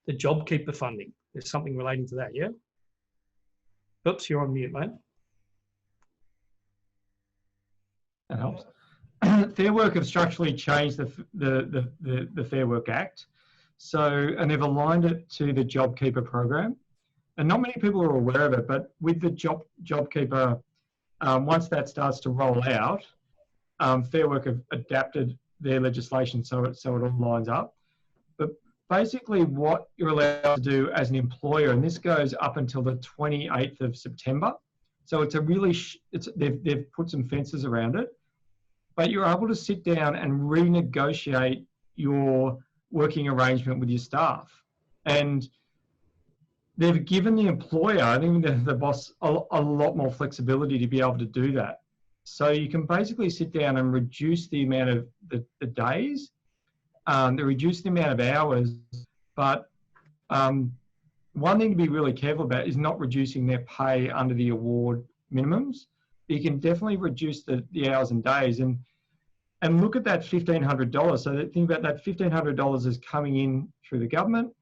JobKeeper funding. There's something relating to that, yeah? Oops, you're on mute, mate. That helps. Fair Work have structurally changed the Fair Work Act. So, and they've aligned it to the JobKeeper program. And not many people are aware of it, but with the JobKeeper, once that starts to roll out, Fair Work have adapted their legislation so it all lines up. But basically what you're allowed to do as an employer, and this goes up until the 28th of September. So it's a really, they've put some fences around it, but you're able to sit down and renegotiate your working arrangement with your staff. And they've given the employer, I think the boss, a lot more flexibility to be able to do that. So you can basically sit down and reduce the amount of the days, they reduce the amount of hours, but one thing to be really careful about is not reducing their pay under the award minimums. You can definitely reduce the hours and days and look at that $1,500. So think about that $1,500 is coming in through the government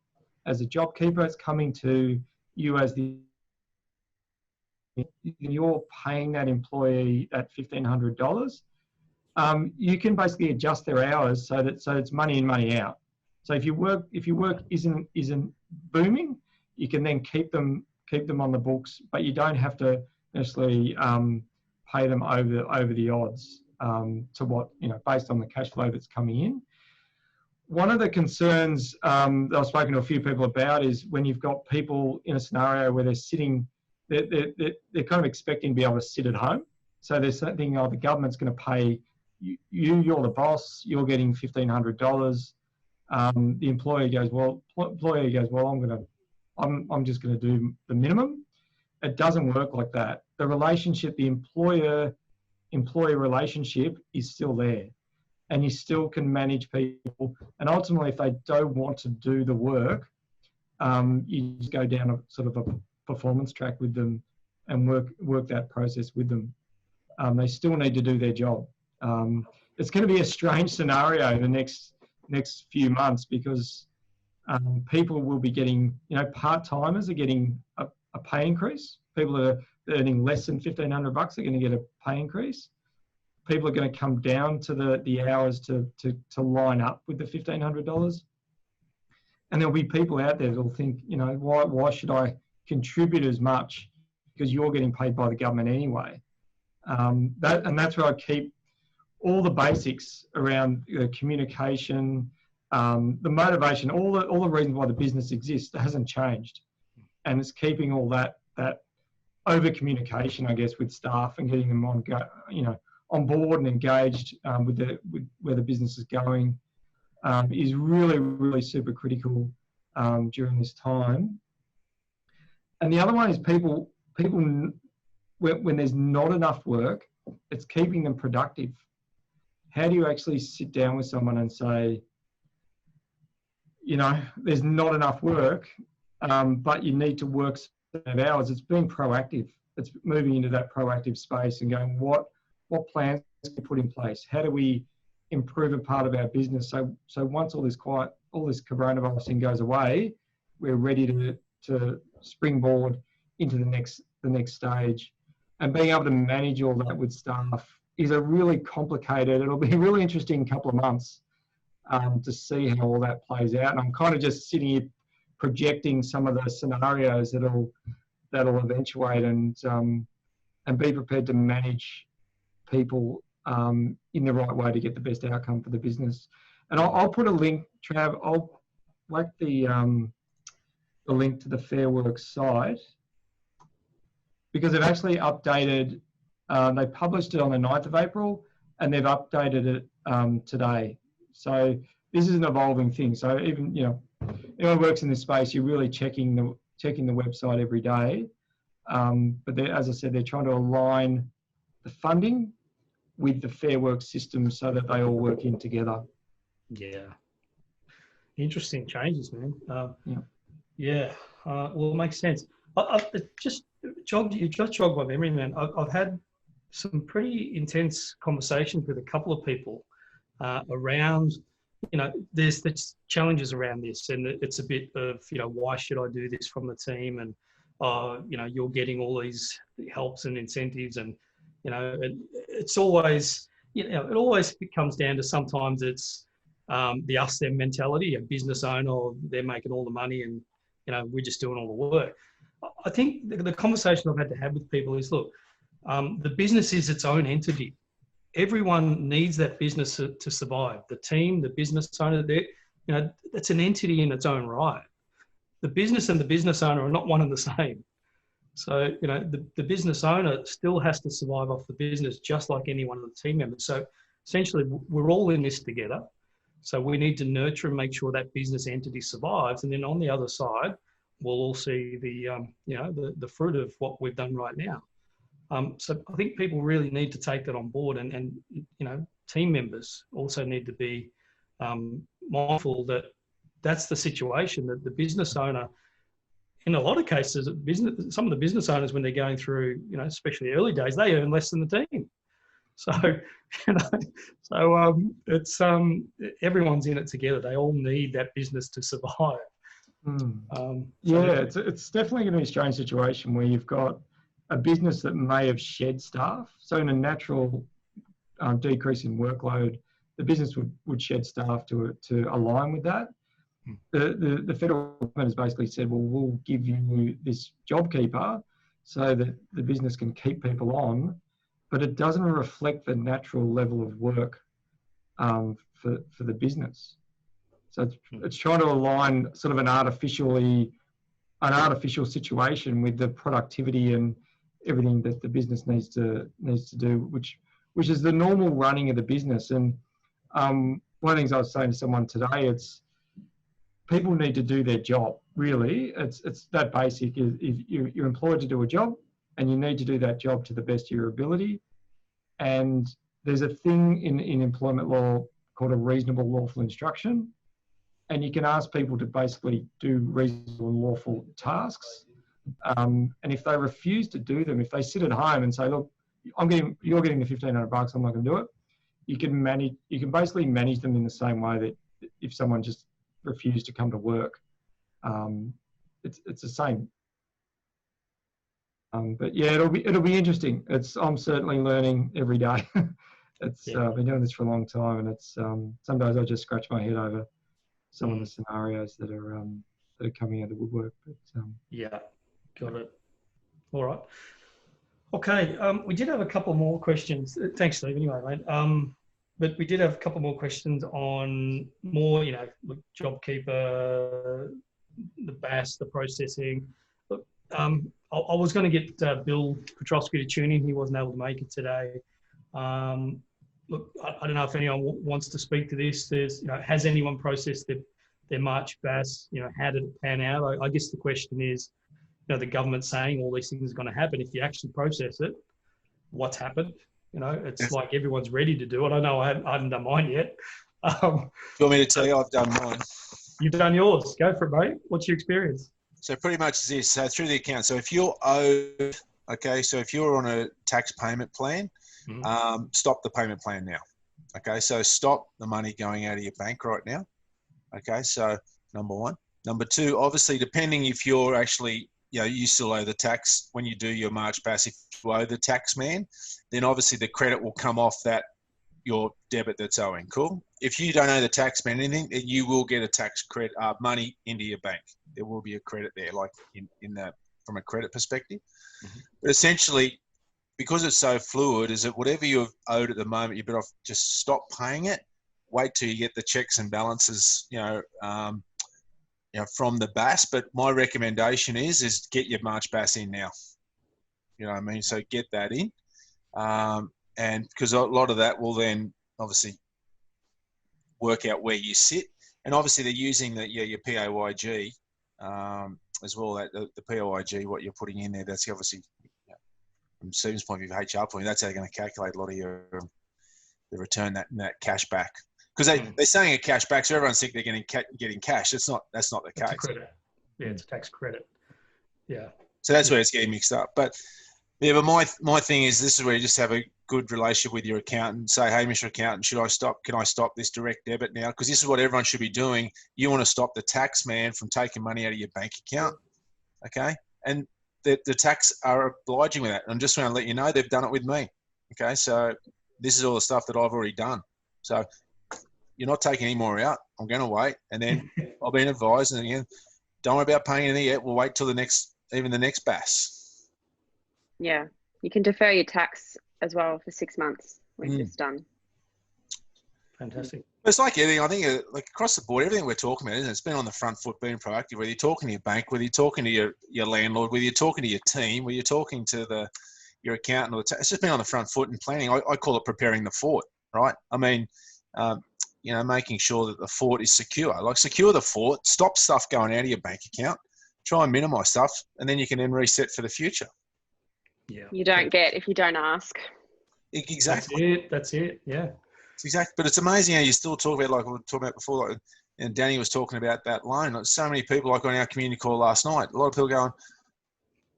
as a JobKeeper. It's coming to you as you're paying that employee that $1,500. You can basically adjust their hours so it's money in, money out. So if your work isn't booming, you can then keep them on the books, but you don't have to necessarily pay them over the odds to what, based on the cash flow that's coming in. One of the concerns that I've spoken to a few people about is when you've got people in a scenario where they're sitting, they're kind of expecting to be able to sit at home. So there's something, the government's going to pay you're the boss, you're getting $1,500. The employer goes, well, I'm just going to do the minimum. It doesn't work like that. The relationship, the employer-employee relationship is still there. and you still can manage people. And ultimately, if they don't want to do the work, you just go down a sort of a performance track with them and work that process with them. They still need to do their job. It's going to be a strange scenario the next few months, because people will be getting, part-timers are getting a pay increase. People that are earning less than $1,500 are going to get a pay increase. People are going to come down to the hours to line up with the $1,500. And there'll be people out there that'll think, why should I contribute as much, because you're getting paid by the government anyway. That's where I keep all the basics around communication, the motivation, all the reasons why the business exists hasn't changed, and it's keeping all that over communication, I guess, with staff and getting them on board and engaged with where the business is going, is really, really super critical during this time. And the other one is people when there's not enough work, it's keeping them productive. How do you actually sit down with someone and say, there's not enough work, but you need to work certain hours? It's being proactive. It's moving into that proactive space and going, what plans can we put in place? How do we improve a part of our business? So once all this coronavirus thing goes away, we're ready to springboard into the next stage. And being able to manage all that with staff is a really complicated, it'll be a really interesting couple of months to see how all that plays out. And I'm kind of just sitting here projecting some of the scenarios that'll eventuate, and be prepared to manage people in the right way to get the best outcome for the business. And I'll put a link, Trav, I'll whack the link to the Fair Work site, because they've actually updated, they published it on the 9th of April, and they've updated it today. So this is an evolving thing. So even, anyone who works in this space, you're really checking the website every day. But as I said, they're trying to align the funding with the Fair Work system so that they all work in together. Yeah. Interesting changes, man. Yeah. Well, it makes sense. You just jogged my memory, man. I've had some pretty intense conversations with a couple of people around, there's the challenges around this, and it's a bit of, why should I do this from the team? And, you're getting all these helps and incentives, and, it's always, it always comes down to, sometimes it's the us, them mentality, a business owner, or they're making all the money and, we're just doing all the work. I think the conversation I've had to have with people is, look, the business is its own entity. Everyone needs that business to survive. The team, the business owner, it's an entity in its own right. The business and the business owner are not one and the same. So, the business owner still has to survive off the business, just like any one of the team members. So essentially, we're all in this together. So we need to nurture and make sure that business entity survives. And then on the other side, we'll all see the fruit of what we've done right now. So I think people really need to take that on board, and team members also need to be mindful that that's the situation, that the business owner, in a lot of cases, some of the business owners, when they're going through, especially early days, they earn less than the team. So, it's everyone's in it together. They all need that business to survive. It's definitely going to be a strange situation where you've got a business that may have shed staff. So in a natural decrease in workload, the business would shed staff to align with that. The federal government has basically said, well, we'll give you this JobKeeper so that the business can keep people on, but it doesn't reflect the natural level of work for the business. So it's trying to align sort of an artificial situation with the productivity and everything that the business needs to do, which is the normal running of the business. And one of the things I was saying to someone today, it's people need to do their job. Really, it's that basic. You're employed to do a job, and you need to do that job to the best of your ability. And there's a thing in employment law called a reasonable lawful instruction. And you can ask people to basically do reasonable and lawful tasks. And if they refuse to do them, if they sit at home and say, look, you're getting the $1,500, I'm not going to do it. You can basically manage them in the same way that if someone just refused to come to work, it's the same. But yeah, it'll be interesting. I'm certainly learning every day. I've been doing this for a long time, and it's some days I just scratch my head over some of the scenarios that are coming out of the woodwork. But yeah, got it. All right. Okay, we did have a couple more questions. Thanks, Steve. Anyway, mate. But we did have a couple more questions on more, JobKeeper, the BAS, the processing. Look, I was going to get Bill Petrosky to tune in. He wasn't able to make it today. Look, I don't know if anyone wants to speak to this. Has anyone processed their March BAS? How did it pan out? I guess the question is, the government's saying all these things are going to happen. If you actually process it, what's happened? It's like everyone's ready to do it. I know I haven't done mine yet. Do you want me to tell you? I've done mine. You've done yours. Go for it, mate. What's your experience? So pretty much this. So through the account. So if you're owed, okay, so if you're on a tax payment plan, stop the payment plan now. Okay, so stop the money going out of your bank right now. Okay, so number one. Number two, obviously, depending if you're actually, you still owe the tax when you do your March BAS. If you owe the tax man, then obviously the credit will come off your debit that's owing. Cool. If you don't owe the tax man anything, then you will get a tax credit, money into your bank. There will be a credit there, like from a credit perspective. But essentially, because it's so fluid, is that whatever you've owed at the moment, you're better off just stop paying it. Wait till you get the checks and balances, from the BAS. But my recommendation is get your March BAS in now. You know what I mean? So get that in. And because a lot of that will then obviously work out where you sit. And obviously they're using your PAYG as well. The PAYG, what you're putting in there, that's obviously, from Stephen's point of view, HR point, that's how they're going to calculate a lot of the return that cash back. Because they're saying a cash back, so everyone's thinking they're getting cash. That's not the case. It's a credit. Yeah, it's a tax credit. Yeah. So that's where it's getting mixed up. But my thing is, this is where you just have a good relationship with your accountant. Say, hey, Mr. Accountant, can I stop this direct debit now? Because this is what everyone should be doing. You want to stop the tax man from taking money out of your bank account, okay? And the tax are obliging with that. I'm just going to let you know they've done it with me, okay? So this is all the stuff that I've already done. So you're not taking any more out. I'm going to wait. And then I've been advised, and again, don't worry about paying anything yet. We'll wait till the next BAS. Yeah, you can defer your tax as well for 6 months when it's done. Fantastic. It's like anything. I think like across the board, everything we're talking about, isn't it? It's been on the front foot, being proactive. Whether you're talking to your bank, whether you're talking to your landlord, whether you're talking to your team, whether you're talking to your accountant, it's just been on the front foot and planning. I call it preparing the fort, right? I mean, making sure that the fort is secure. Like secure the fort, stop stuff going out of your bank account, try and minimise stuff, and then you can then reset for the future. Yeah. You don't get if you don't ask. Exactly. That's it. Yeah. It's exact. But it's amazing how you still talk about, like we were talking about before, like, and Danny was talking about that loan. Like so many people, like on our community call last night, a lot of people going,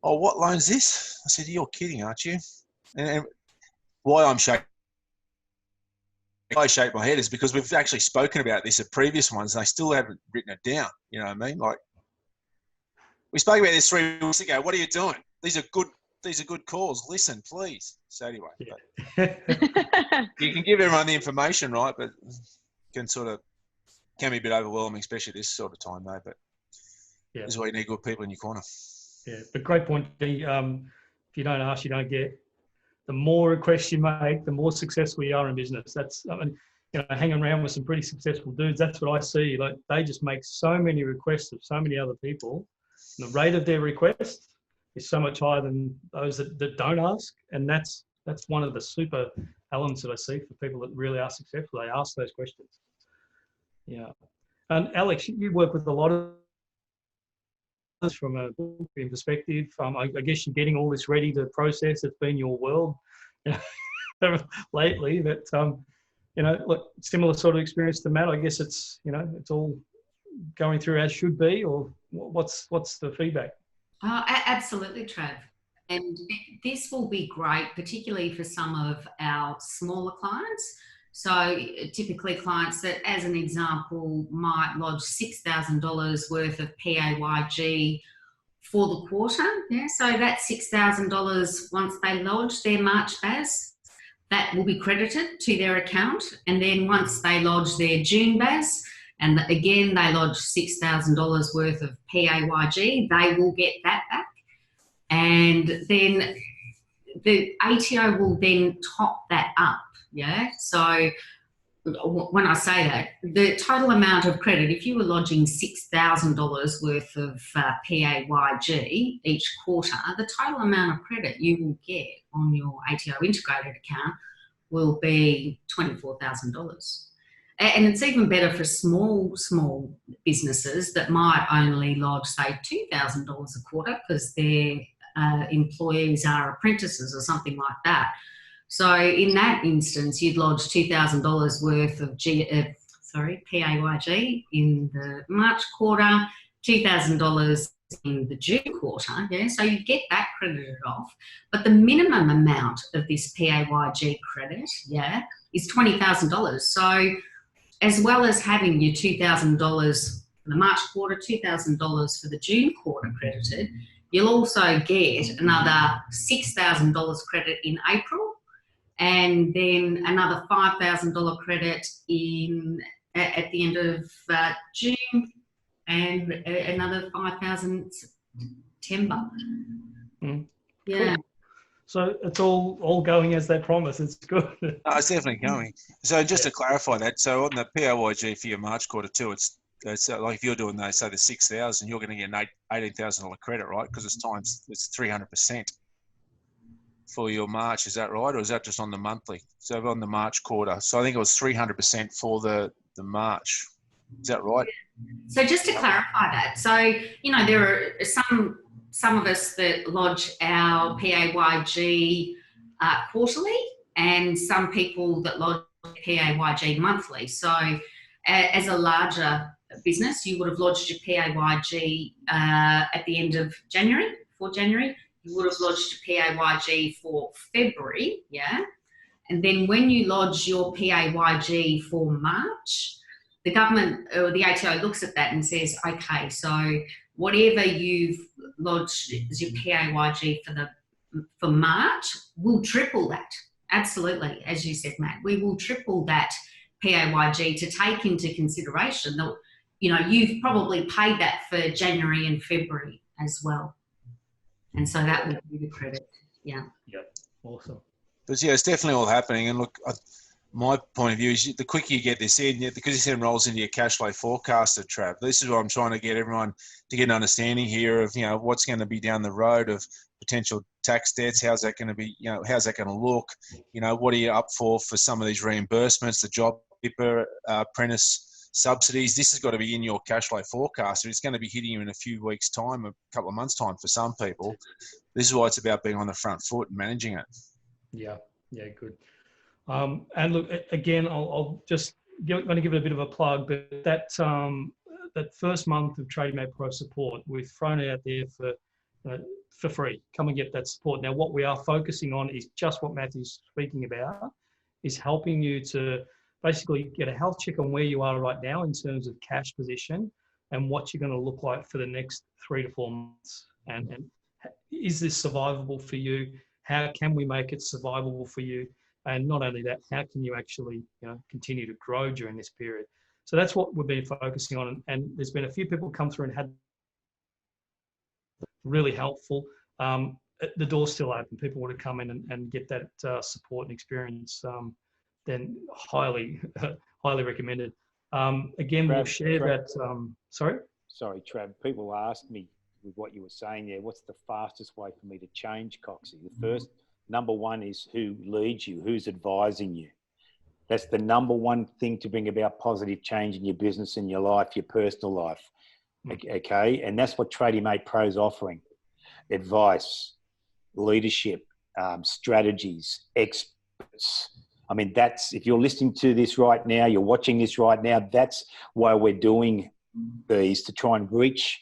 "Oh, what loan's this?" I said, "You're kidding, aren't you?" And why I shake my head is because we've actually spoken about this at previous ones, and they still haven't written it down. You know what I mean? Like we spoke about this 3 weeks ago. What are you doing? These are good calls. Listen, please. So anyway, you can give everyone the information, right? But can be a bit overwhelming, especially this sort of time, though. But this is why you need good people in your corner. Yeah, but great point. If you don't ask, you don't get. The more requests you make, the more successful you are in business. Hanging around with some pretty successful dudes, that's what I see. Like they just make so many requests of so many other people. And the rate of their request is so much higher than those that don't ask. And that's one of the super elements that I see for people that really are successful. They ask those questions. Yeah. And Alex, you work with a lot of us from a booking perspective. I guess you're getting all this ready to process. It's been your world lately. But look, similar sort of experience to Matt. I guess it's it's all going through as should be, or what's the feedback? Absolutely, Trav. And this will be great, particularly for some of our smaller clients. So typically clients that, as an example, might lodge $6,000 worth of PAYG for the quarter. Yeah, so that $6,000, once they lodge their March BAS, that will be credited to their account. And then once they lodge their June BAS, and again, they lodge $6,000 worth of PAYG, they will get that back. And then the ATO will then top that up. Yeah. So when I say that, the total amount of credit, if you were lodging $6,000 worth of PAYG each quarter, the total amount of credit you will get on your ATO integrated account will be $24,000. And it's even better for small businesses that might only lodge, say, $2,000 a quarter because their employees are apprentices or something like that. So in that instance, you'd lodge $2,000 worth of PAYG in the March quarter, $2,000 in the June quarter. Yeah, so you get that credited off. But the minimum amount of this PAYG credit, yeah, is $20,000. So as well as having your $2,000 for the March quarter, $2,000 for the June quarter credited, you'll also get another $6,000 credit in April, and then another $5,000 credit at the end of June, and another $5,000 September. Yeah. Cool. So it's all going as they promise. It's good. No, it's definitely going. So just to clarify that, so on the PAYG for your March quarter too, it's like if you're doing the 6,000, you're going to get an $18,000 credit, right? Because it's 300% for your March. Is that right, or is that just on the monthly? So on the March quarter, so I think it was 300% for the March. Is that right? So just to clarify that, so there are some of us that lodge our PAYG quarterly, and some people that lodge PAYG monthly. So as a larger business, you would have lodged your PAYG at the end of January, for January. You would have lodged your PAYG for February, yeah? And then when you lodge your PAYG for March, the government or the ATO looks at that and says, okay, so whatever you've lodged as your PAYG for March, we'll triple that. Absolutely, as you said, Matt, we will triple that PAYG to take into consideration that you've probably paid that for January and February as well, and so that would be the credit. Yeah. Yep. Awesome. But yeah, it's definitely all happening. And look, my point of view is the quicker you get this in, because this then rolls into your cash flow forecaster, Trav. This is what I'm trying to get everyone to get an understanding here of, what's going to be down the road of potential tax debts. How's that going to be, how's that going to look? What are you up for some of these reimbursements, the job keeper, apprentice subsidies? This has got to be in your cash flow forecaster. It's going to be hitting you in a few weeks' time, a couple of months' time for some people. This is why it's about being on the front foot and managing it. Yeah, good. And look, again, I'll just going to give it a bit of a plug, but that first month of Tradiematepro support, we've thrown it out there for free. Come and get that support. Now, what we are focusing on is just what Matthew's speaking about, is helping you to basically get a health check on where you are right now in terms of cash position and what you're going to look like for the next 3 to 4 months. And is this survivable for you? How can we make it survivable for you? And not only that, how can you actually continue to grow during this period? So that's what we've been focusing on. And there's been a few people come through and had really helpful. The door's still open. People want to come in and get that support and experience. Then highly recommended. Again, we'll share that. Sorry, Trav. People asked me with what you were saying there, what's the fastest way for me to change, Coxie? The first, number one is who leads you, who's advising you. That's the number one thing to bring about positive change in your business, in your life, your personal life. Okay. And that's what Tradiematepro is offering. Advice, leadership, strategies, experts. I mean, that's, if you're listening to this right now, you're watching this right now, that's why we're doing these, to try and reach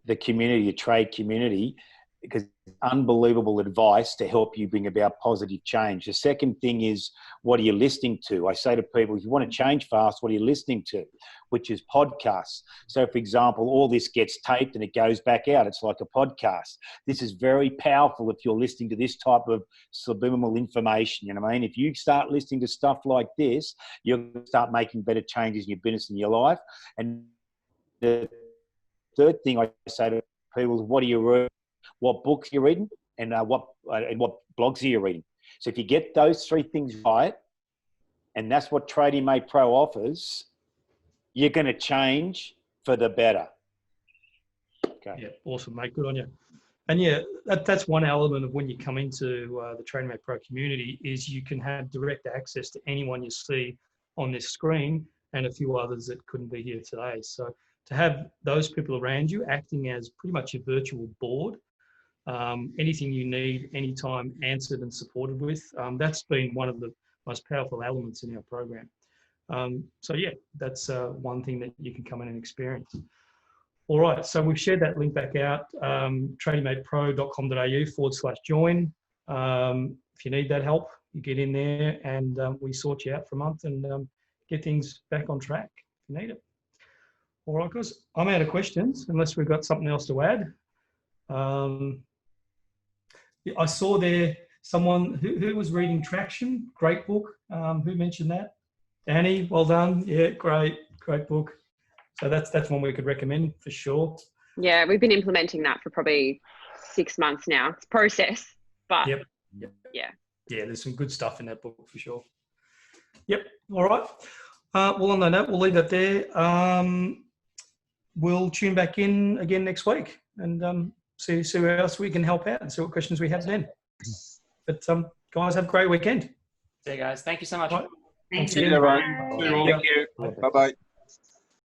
the community, the trade community, because unbelievable advice to help you bring about positive change. The second thing is, what are you listening to? I say to people, if you want to change fast, what are you listening to? Which is podcasts. So, for example, all this gets taped and it goes back out. It's like a podcast. This is very powerful if you're listening to this type of subliminal information. You know what I mean? If you start listening to stuff like this, you're going to start making better changes in your business and your life. And the third thing I say to people is, what are you reading? What books you're reading, and what blogs are you reading. So if you get those three things right, and that's what Tradiematepro offers, you're going to change for the better. Okay. Yeah, awesome, mate. Good on you. And yeah, that's one element of when you come into the Tradiematepro community, is you can have direct access to anyone you see on this screen and a few others that couldn't be here today. So to have those people around you acting as pretty much your virtual board, anything you need, anytime, answered and supported with. That's been one of the most powerful elements in our program. So yeah, that's one thing that you can come in and experience. All right, so we've shared that link back out, tradiematepro.com.au/join. If you need that help, you get in there and we sort you out for a month and get things back on track if you need it. All right, guys, I'm out of questions unless we've got something else to add. I saw there someone who was reading Traction, great book. Who mentioned that? Danny, well done. Yeah, great book. So that's one we could recommend for sure. Yeah, we've been implementing that for probably 6 months now. It's process, but yep. Yeah, there's some good stuff in that book for sure. Yep. All right. Well, on that note, we'll leave that there. We'll tune back in again next week and see where else we can help out and see what questions we have then. But guys, have a great weekend. See you guys. Thank you so much. Right. Thank See you, you. everyone. Bye. Thank you. Bye-bye.